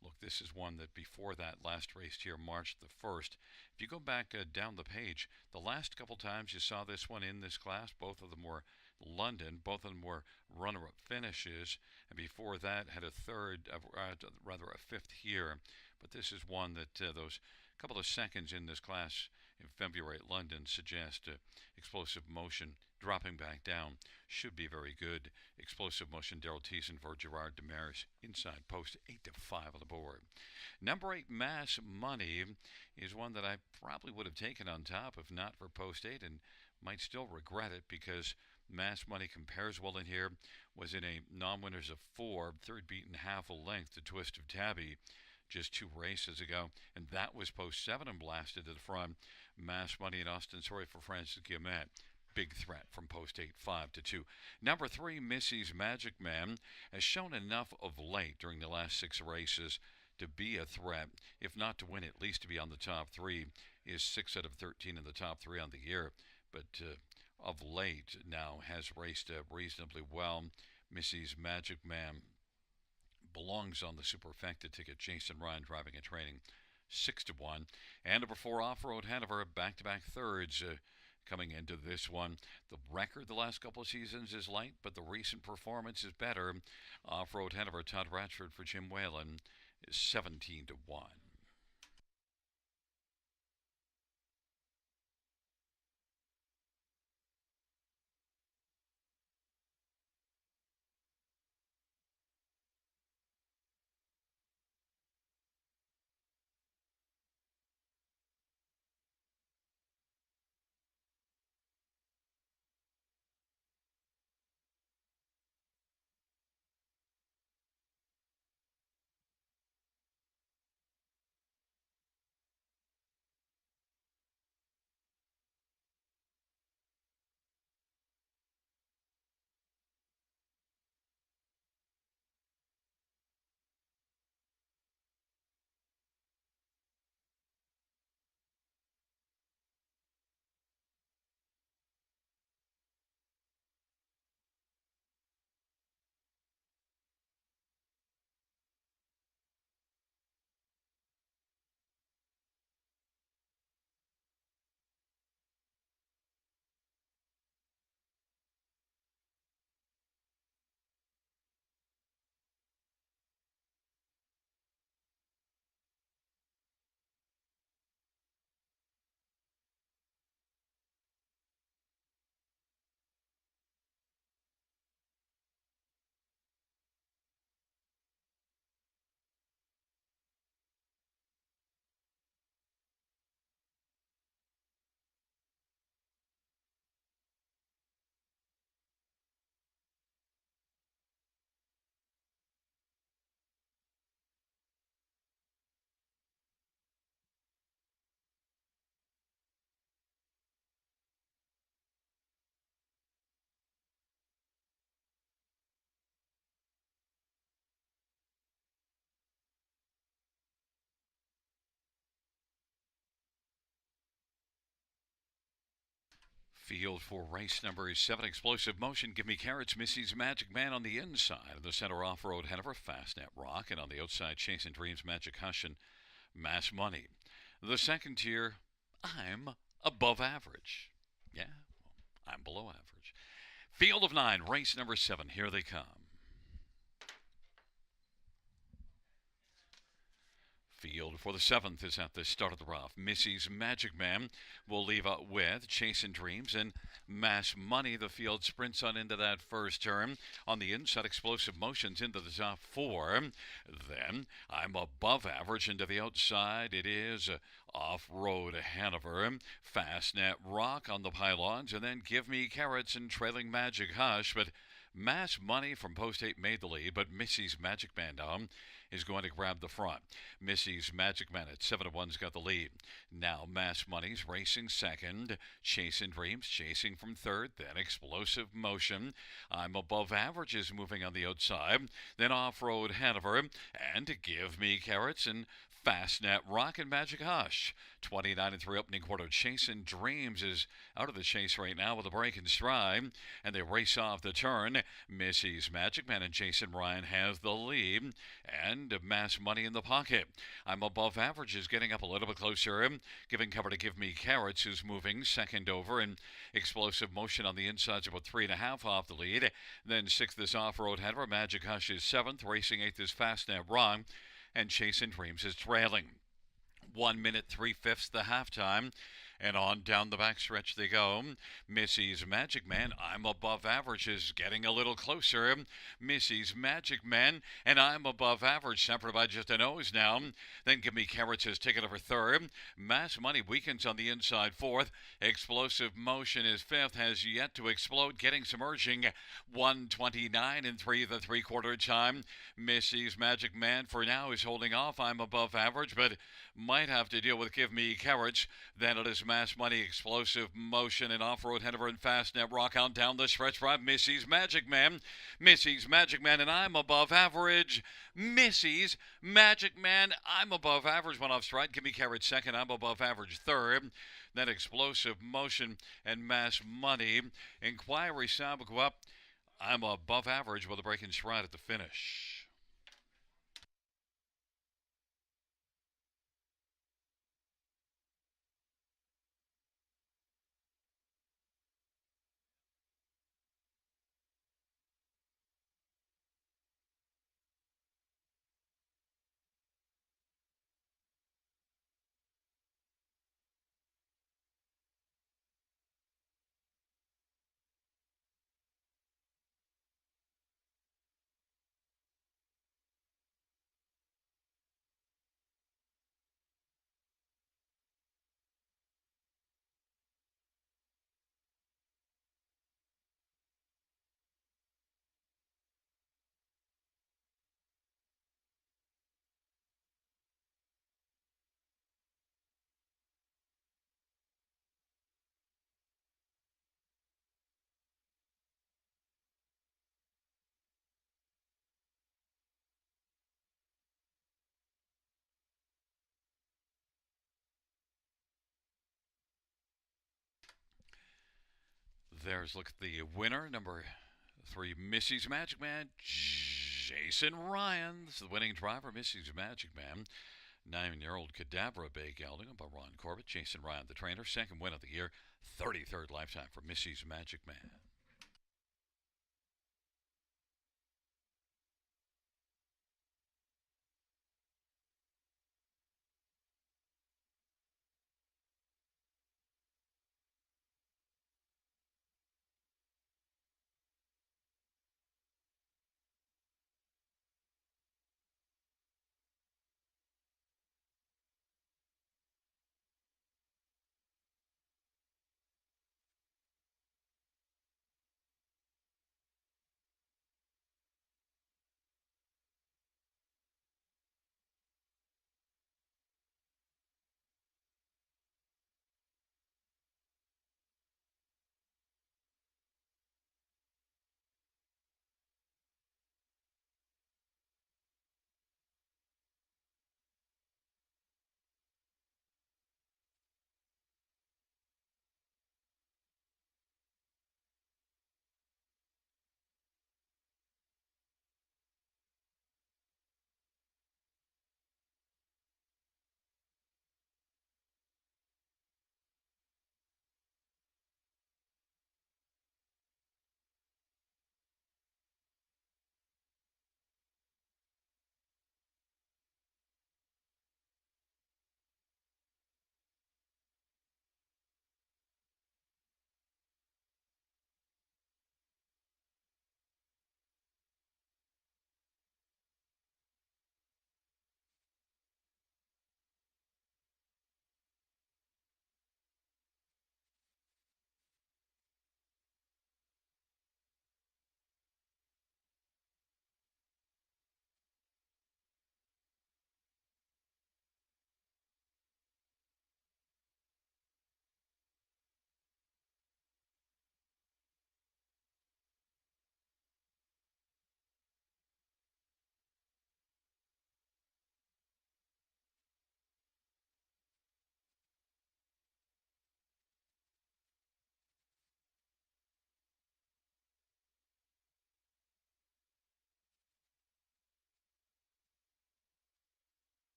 look, this is one that before that last race here, March the 1st, if you go back down the page, the last couple times you saw this one in this class, both of them were London, both of them were runner-up finishes, and before that had a fifth here. But this is one that those couple of seconds in this class in February at London suggest Explosive Motion dropping back down should be very good. Explosive Motion, Daryl Teason for Gerard Demers, inside post 8 to 5 on the board. Number 8, Mass Money, is one that I probably would have taken on top if not for post 8, and might still regret it because Mass Money compares well in here. Was in a non-winners of 4, third beaten half a length to Twist of Tabby just 2 races ago, and that was post 7 and blasted to the front. Mass Money and Austin Sorry for Francis Guillemette. Big threat from post 8, 5 to 2. Number 3, Missy's Magic Man, has shown enough of late during the last 6 races to be a threat, if not to win, at least to be on the top 3. Is 6 out of 13 in the top 3 on the year, but of late now has raced reasonably well. Missy's Magic Man belongs on the superfecta ticket. Jason Ryan driving and training 6 to 1. And number 4, Off-Road Hanover, back-to-back thirds coming into this one. The record the last couple of seasons is light, but the recent performance is better. Off-Road Hanover, Todd Ratchford for Jim Whalen is 17 to 1. Field for race number 7, Explosive Motion. Give me carrots. Missy's Magic Man on the inside. The center off-road Hanover, Fastnet Rock. And on the outside, Chasing Dreams, Magic Hush, and Mass Money. The second tier, I'm above average. Yeah, I'm below average. Field of 9, race number 7. Here they come. Field for the 7th is at the start of the rough. Missy's Magic Man will leave out with Chasing Dreams and Mass Money. The field sprints on into that first turn. On the inside, Explosive Motions into the top 4. Then I'm above average into the outside. It is Off-Road Hanover, Fastnet Rock on the pylons, and then Give Me Carrots and Trailing Magic Hush. But Mass Money from post 8 made the lead, but Missy's Magic Man down is going to grab the front. Missy's Magic Man at 7-1's got the lead. Now Mass Money's racing second. Chasing Dreams chasing from third. Then Explosive Motion. I'm above average is moving on the outside. Then Off-Road Hanover and Give Me Carrots and Fastnet Rock and Magic Hush. 29-3 opening quarter. Chasing Dreams is out of the chase right now with a break in stride, and they race off the turn. Missy's Magic Man and Jason Ryan has the lead, and Mass Money in the pocket. I'm above average is getting up a little bit closer, giving cover to Give Me Carrots, who's moving second over, and Explosive Motion on the inside is about 3.5 off the lead. Then 6th is Off-Road Hanover. Magic Hush is 7th. Racing 8th is Fastnet Rock, and Chasing Dreams is trailing. 1 minute 3/5 the halftime, and on down the backstretch they go. Missy's Magic Man, I'm above average, is getting a little closer. Missy's Magic Man, and I'm above average, separated by just a nose now. Then Give Me Carrots is taken over third. Mass Money weakens on the inside fourth. Explosive Motion is fifth, has yet to explode, getting submerging. 1:29 the three-quarter time. Missy's Magic Man for now is holding off. I'm above average, but might have to deal with Give Me Carrots. Then it is Mass Money, Explosive Motion, and Off-Road Hanover and Fastnet Rock out down the stretch drive. Missy's Magic Man. Missy's Magic Man, and I'm above average. Missy's Magic Man, I'm above average. One off stride. Give Me Carrots second. I'm above average third. Then Explosive Motion and Mass Money. Inquiry sound will go up. I'm above average with a break in stride at the finish. There's look at the winner, number 3, Missy's Magic Man, Jason Ryan. This is the winning driver, Missy's Magic Man. 9-year-old Cadabra Bay gelding by Ron Corbett. Jason Ryan, the trainer. Second win of the year. 33rd lifetime for Missy's Magic Man.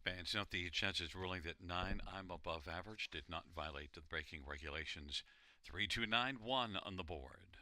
Fans note the judge's ruling that 9 I'm above average did not violate the braking regulations. 3291 on the board.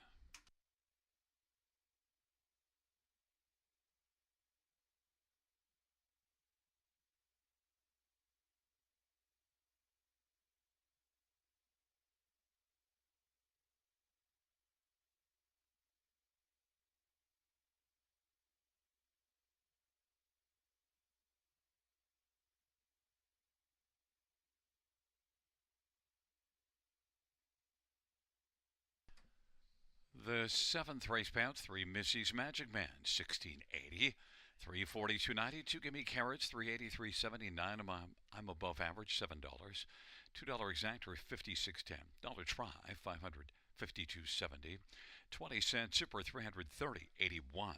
The seventh race bout, 3 Missy's Magic Man, 1680. 342.92, give me carrots, 383.79. I'm above average, $7. $2 exactor, 56.10. Dollar try, 552.70. 20 cent super, 330.81.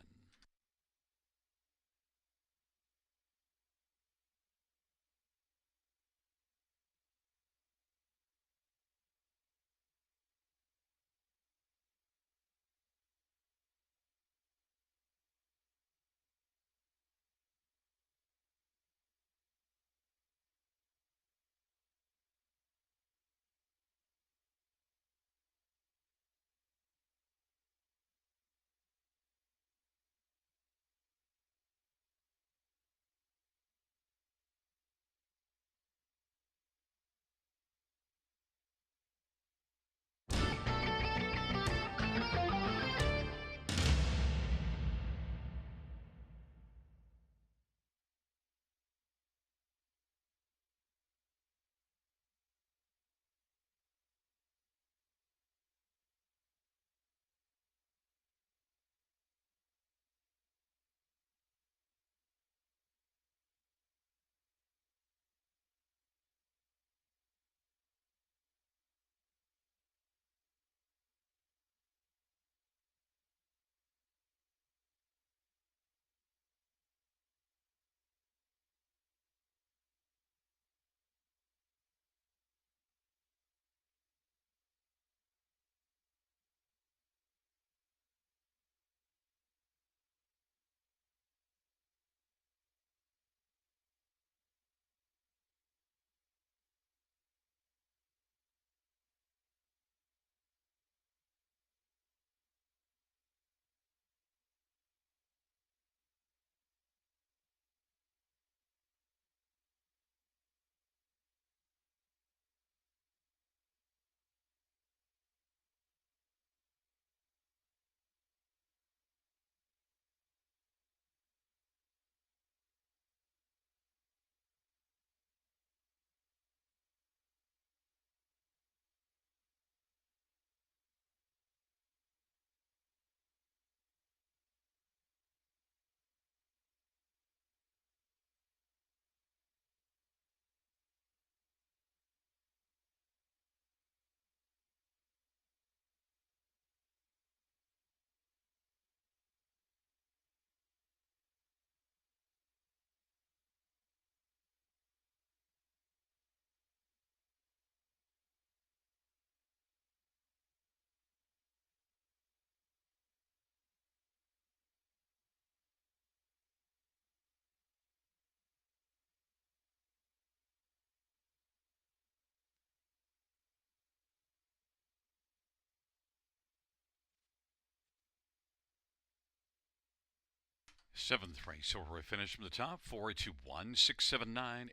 Seventh race over, finish from the top, 421-679-853.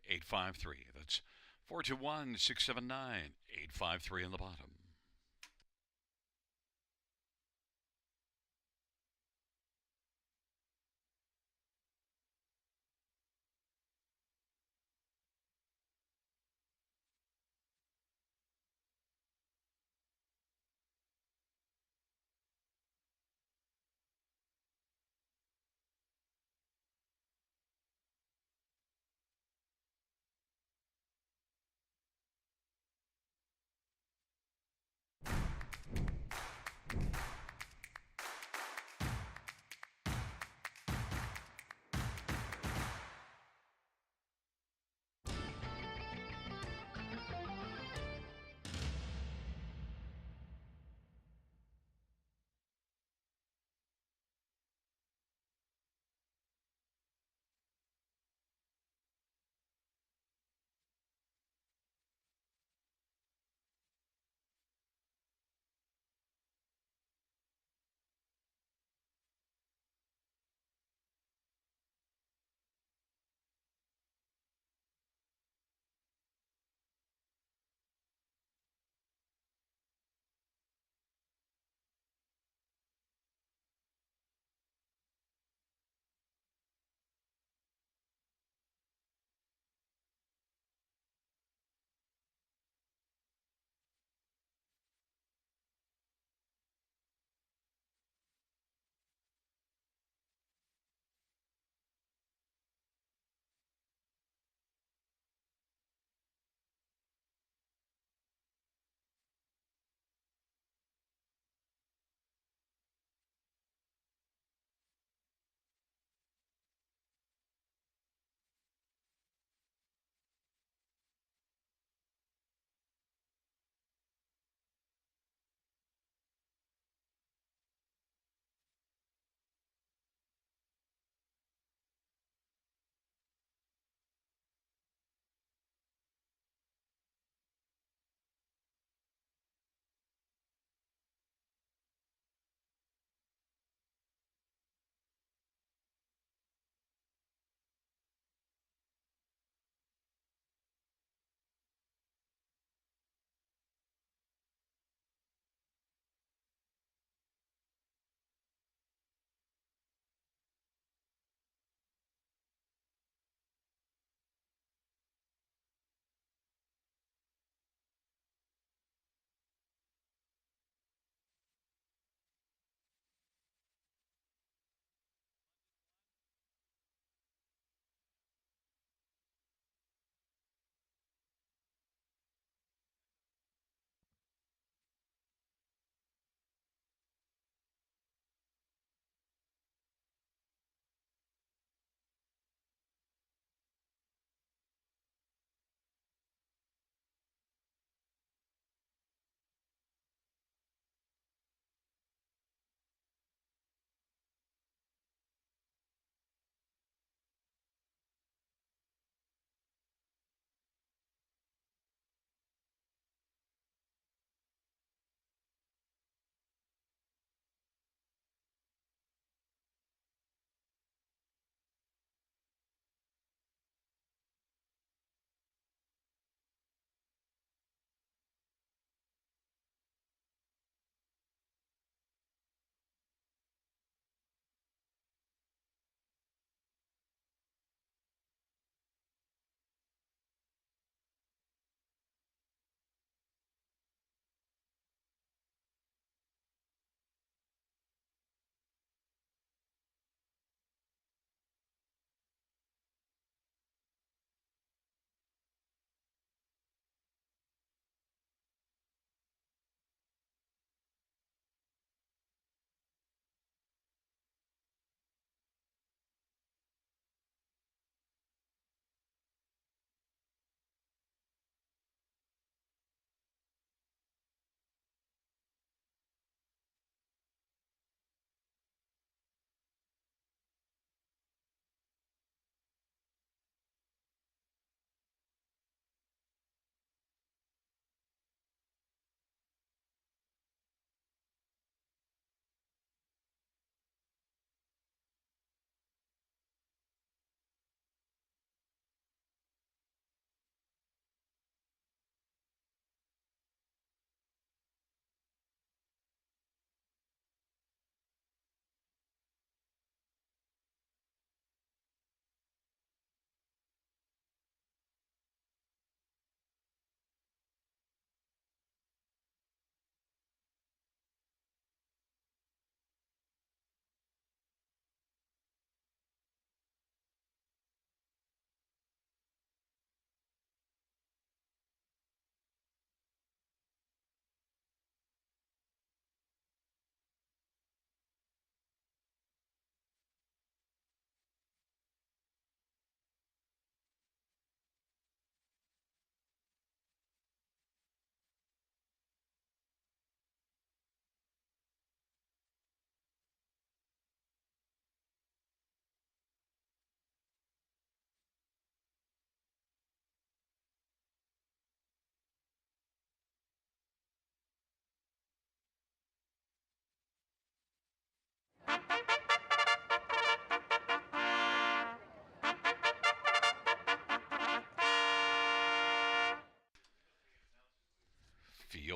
That's 421-679-853 on the bottom.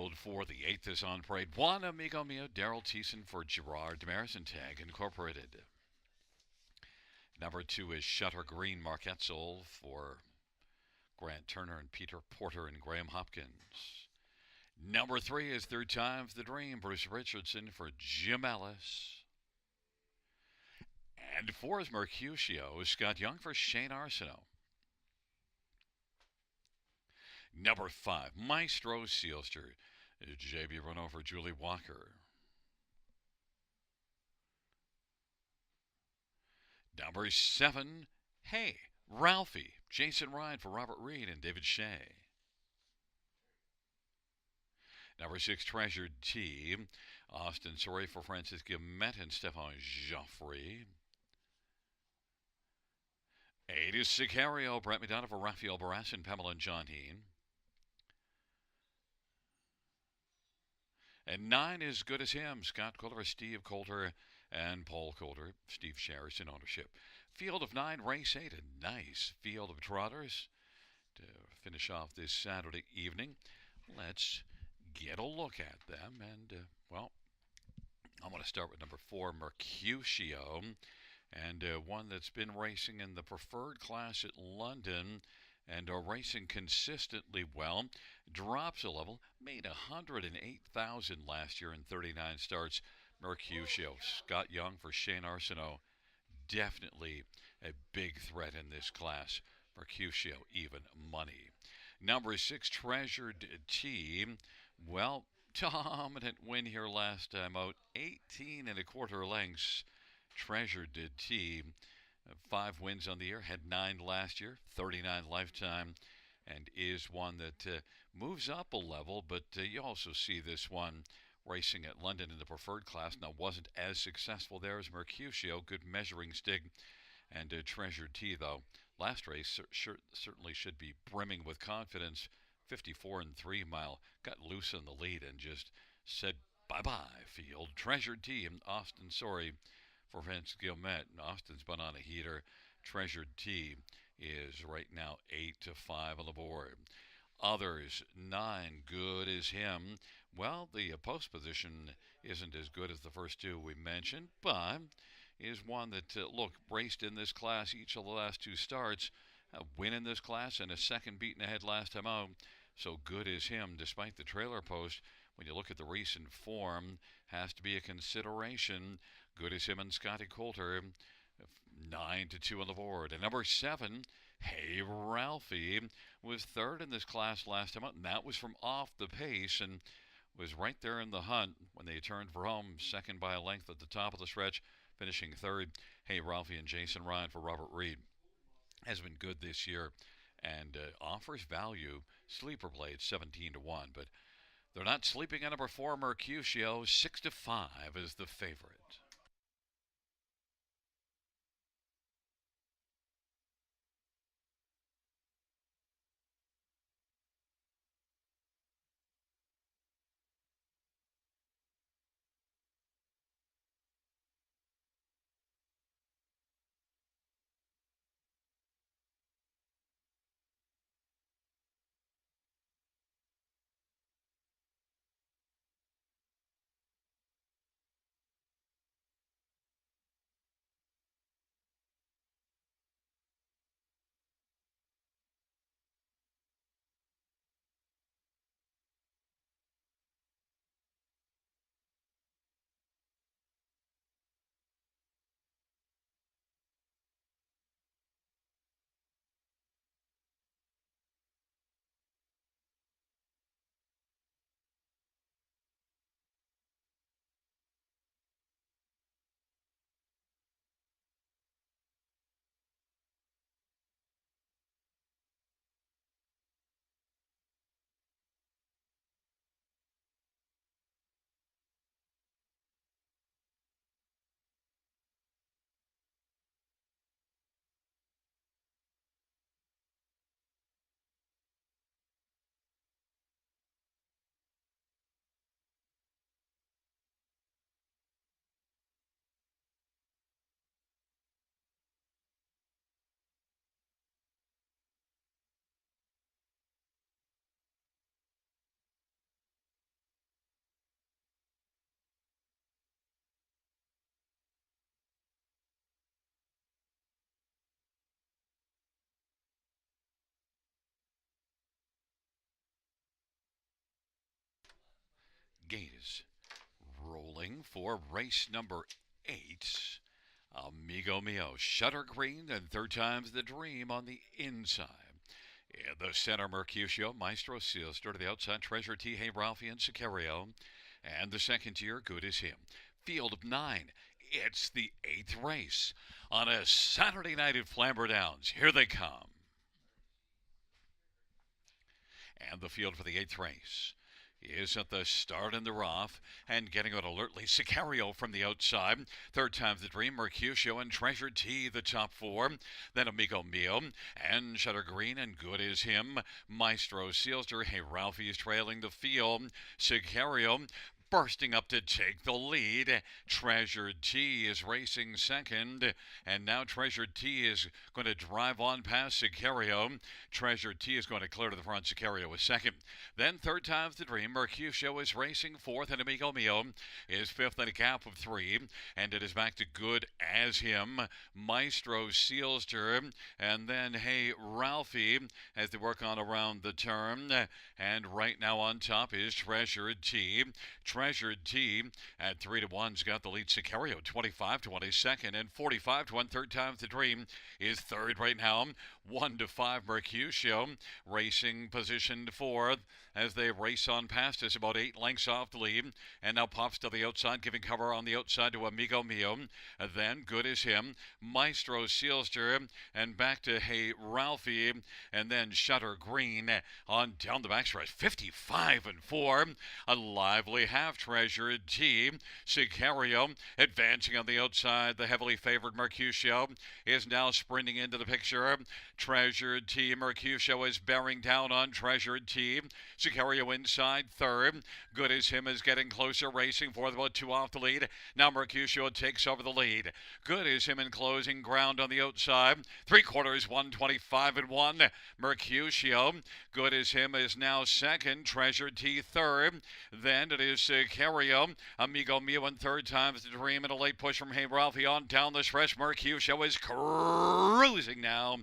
field for the 8th is on parade. One Amigo Mio, Daryl Thiessen for Gerard Demaris and Tag Incorporated. Number 2 is Shutter Green, Mark Etzel for Grant Turner and Peter Porter and Graham Hopkins. Number 3 is Third Time's the Dream, Bruce Richardson for Jim Ellis. And 4 is Mercutio, Scott Young for Shane Arsenault. Number 5, Maestro Sealster, J.B. Renault for Julie Walker. Number 7, Hey, Ralphie, Jason Ryan for Robert Reed and David Shea. Number 6, Treasured T, Austin Sorey for Francis Guillemette and Stefan Joffrey. 8 is Sicario, Brett McDonough for Raphael Barras and Pamela and John Heen. And 9 is Good as Him, Scott Coulter, Steve Coulter, and Paul Coulter, Steve Sharris in ownership. Field of 9, race 8, a nice field of trotters to finish off this Saturday evening. Let's get a look at them. And, well, I'm going to start with number 4, Mercutio, and one that's been racing in the preferred class at London and racing consistently well. Drops a level, made 108,000 last year in 39 starts. Mercutio, Scott Young for Shane Arsenault, definitely a big threat in this class. Mercutio, even money. Number 6, Treasured T. Well, dominant win here last time out, 18 1/4 lengths. Treasured T, 5 wins on the year, had 9 last year, 39 lifetime, and is one that moves up a level, but you also see this one racing at London in the preferred class. Now, wasn't as successful there as Mercutio, good measuring stick, and Treasured T, though, last race certainly should be brimming with confidence. 54 3 mile, got loose in the lead and just said bye-bye field. Treasured T and Austin Sorey for Francis Guillemette. Austin's been on a heater. Treasured T is right now 8-5 on the board. Others, 9, Good as Him. Well, the post position isn't as good as the first 2 we mentioned, but is one that, look, raced in this class each of the last 2 starts, a win in this class and a second beaten ahead last time out. So Good as Him, despite the trailer post, when you look at the recent form, has to be a consideration. Good as Him and Scotty Coulter, 9-2 on the board. And number 7, Hey Ralphie, was 3rd in this class last time out, and that was from off the pace and was right there in the hunt when they turned for home, 2nd by a length at the top of the stretch, finishing 3rd. Hey Ralphie and Jason Ryan for Robert Reed has been good this year and offers value. Sleeper played 17-1, but they're not sleeping on number 4, Mercutio. 6-5 is the favorite. Gate is rolling for race number 8. Amigo Mio, Shutter Green, and Third Time's the Dream on the inside. In the center, Mercutio, Maestro Seals, to the outside, Treasure T, Hey Ralphie, and Sicario. And the second tier, Good As Him. Field of 9. It's the 8th race on a Saturday night at Flamboro Downs. Here they come. And the field for the 8th race is at the start in the rough and getting out alertly. Sicario from the outside. Third Time's the Dream, Mercutio, and Treasure T, the top 4. Then Amigo Mio and Shutter Green and Good As Him. Maestro Sealster, Hey Ralphie's trailing the field. Sicario bursting up to take the lead. Treasure T is racing second, and now Treasure T is going to drive on past Sicario. Treasure T is going to clear to the front. Sicario is second. Then Third Time's the Dream. Mercutio is racing fourth, and Amigo Mio is fifth in a gap of 3. And it is back to Good As Him. Maestro Sealster, and then Hey Ralphie as they work on around the turn. And right now on top is Treasure T. Treasure T at 3-1's got the lead. Sicario 25-22nd and 45-1. Third Time's the Dream is third right now. 1-5 Mercutio racing positioned fourth as they race on past us, about 8 lengths off the lead, and now pops to the outside, giving cover on the outside to Amigo Mio. Then Good As Him, Maestro Sealster, and back to Hey Ralphie, and then Shutter Green on down the backstretch. 55-4, a lively half Treasure T. Sicario advancing on the outside. The heavily favored Mercutio is now sprinting into the picture. Treasure T. Mercutio is bearing down on Treasure T. Sicario inside third. Good As Him is getting closer, racing fourth, about 2 off the lead. Now Mercutio takes over the lead. Good As Him in closing ground on the outside. 3/4, 125-1. Mercutio. Good As Him is now second. Treasure T third. Then it is Sicario. Amigo Mio and Third Time's the Dream, and a late push from Hey Ralphie on down the stretch. Mercutio is cruising now.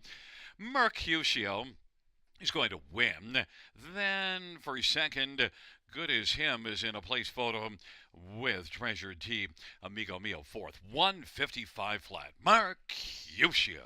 Mercutio is going to win. Then for second, Good As Him is in a place photo with Treasure T. Amigo Mio fourth. 155 flat. Mercutio.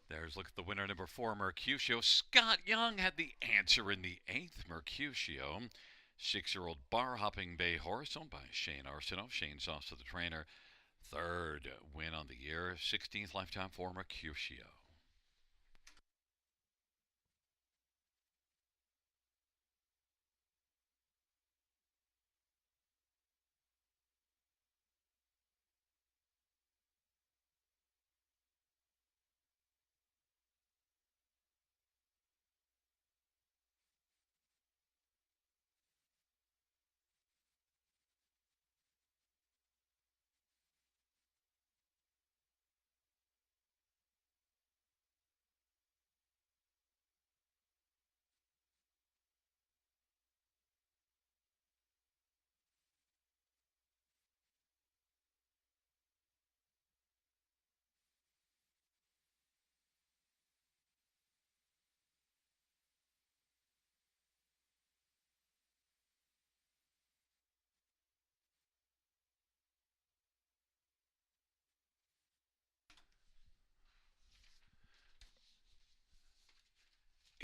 There's look at the winner, number 4, Mercutio. Scott Young had the answer in the 8th. Mercutio, 6-year-old bar-hopping bay horse owned by Shane Arsenault. Shane's also the trainer. Third win on the year, 16th lifetime for Mercutio.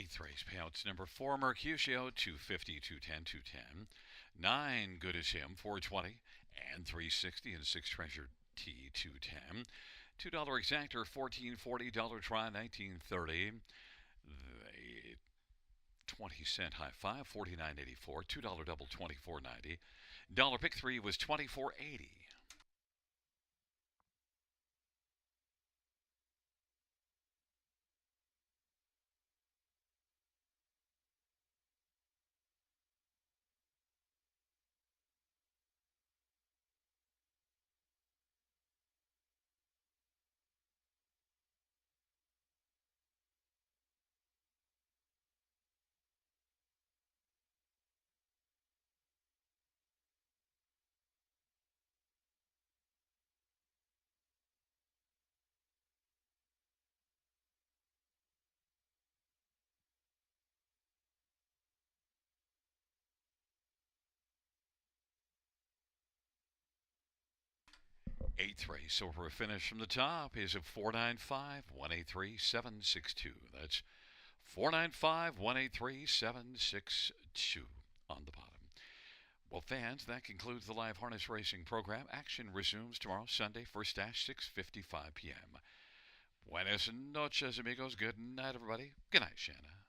Eighth race payouts number 4, Mercutio, 250, 210, 210. 9, Good as Him, 420, and 360, and 6, Treasure T, 210. $2 exactor, 1440, dollar try, 1930. The 20-cent high five, 49.84. $2 double, 24.90. Dollar pick three was 24.80. 8th race over a finish from the top is at 495 183 762. That's 495 183 762 on the bottom. Well, fans, that concludes the live harness racing program. Action resumes tomorrow, Sunday, first dash, 6:55 p.m. Buenas noches, amigos. Good night, everybody. Good night, Shanna.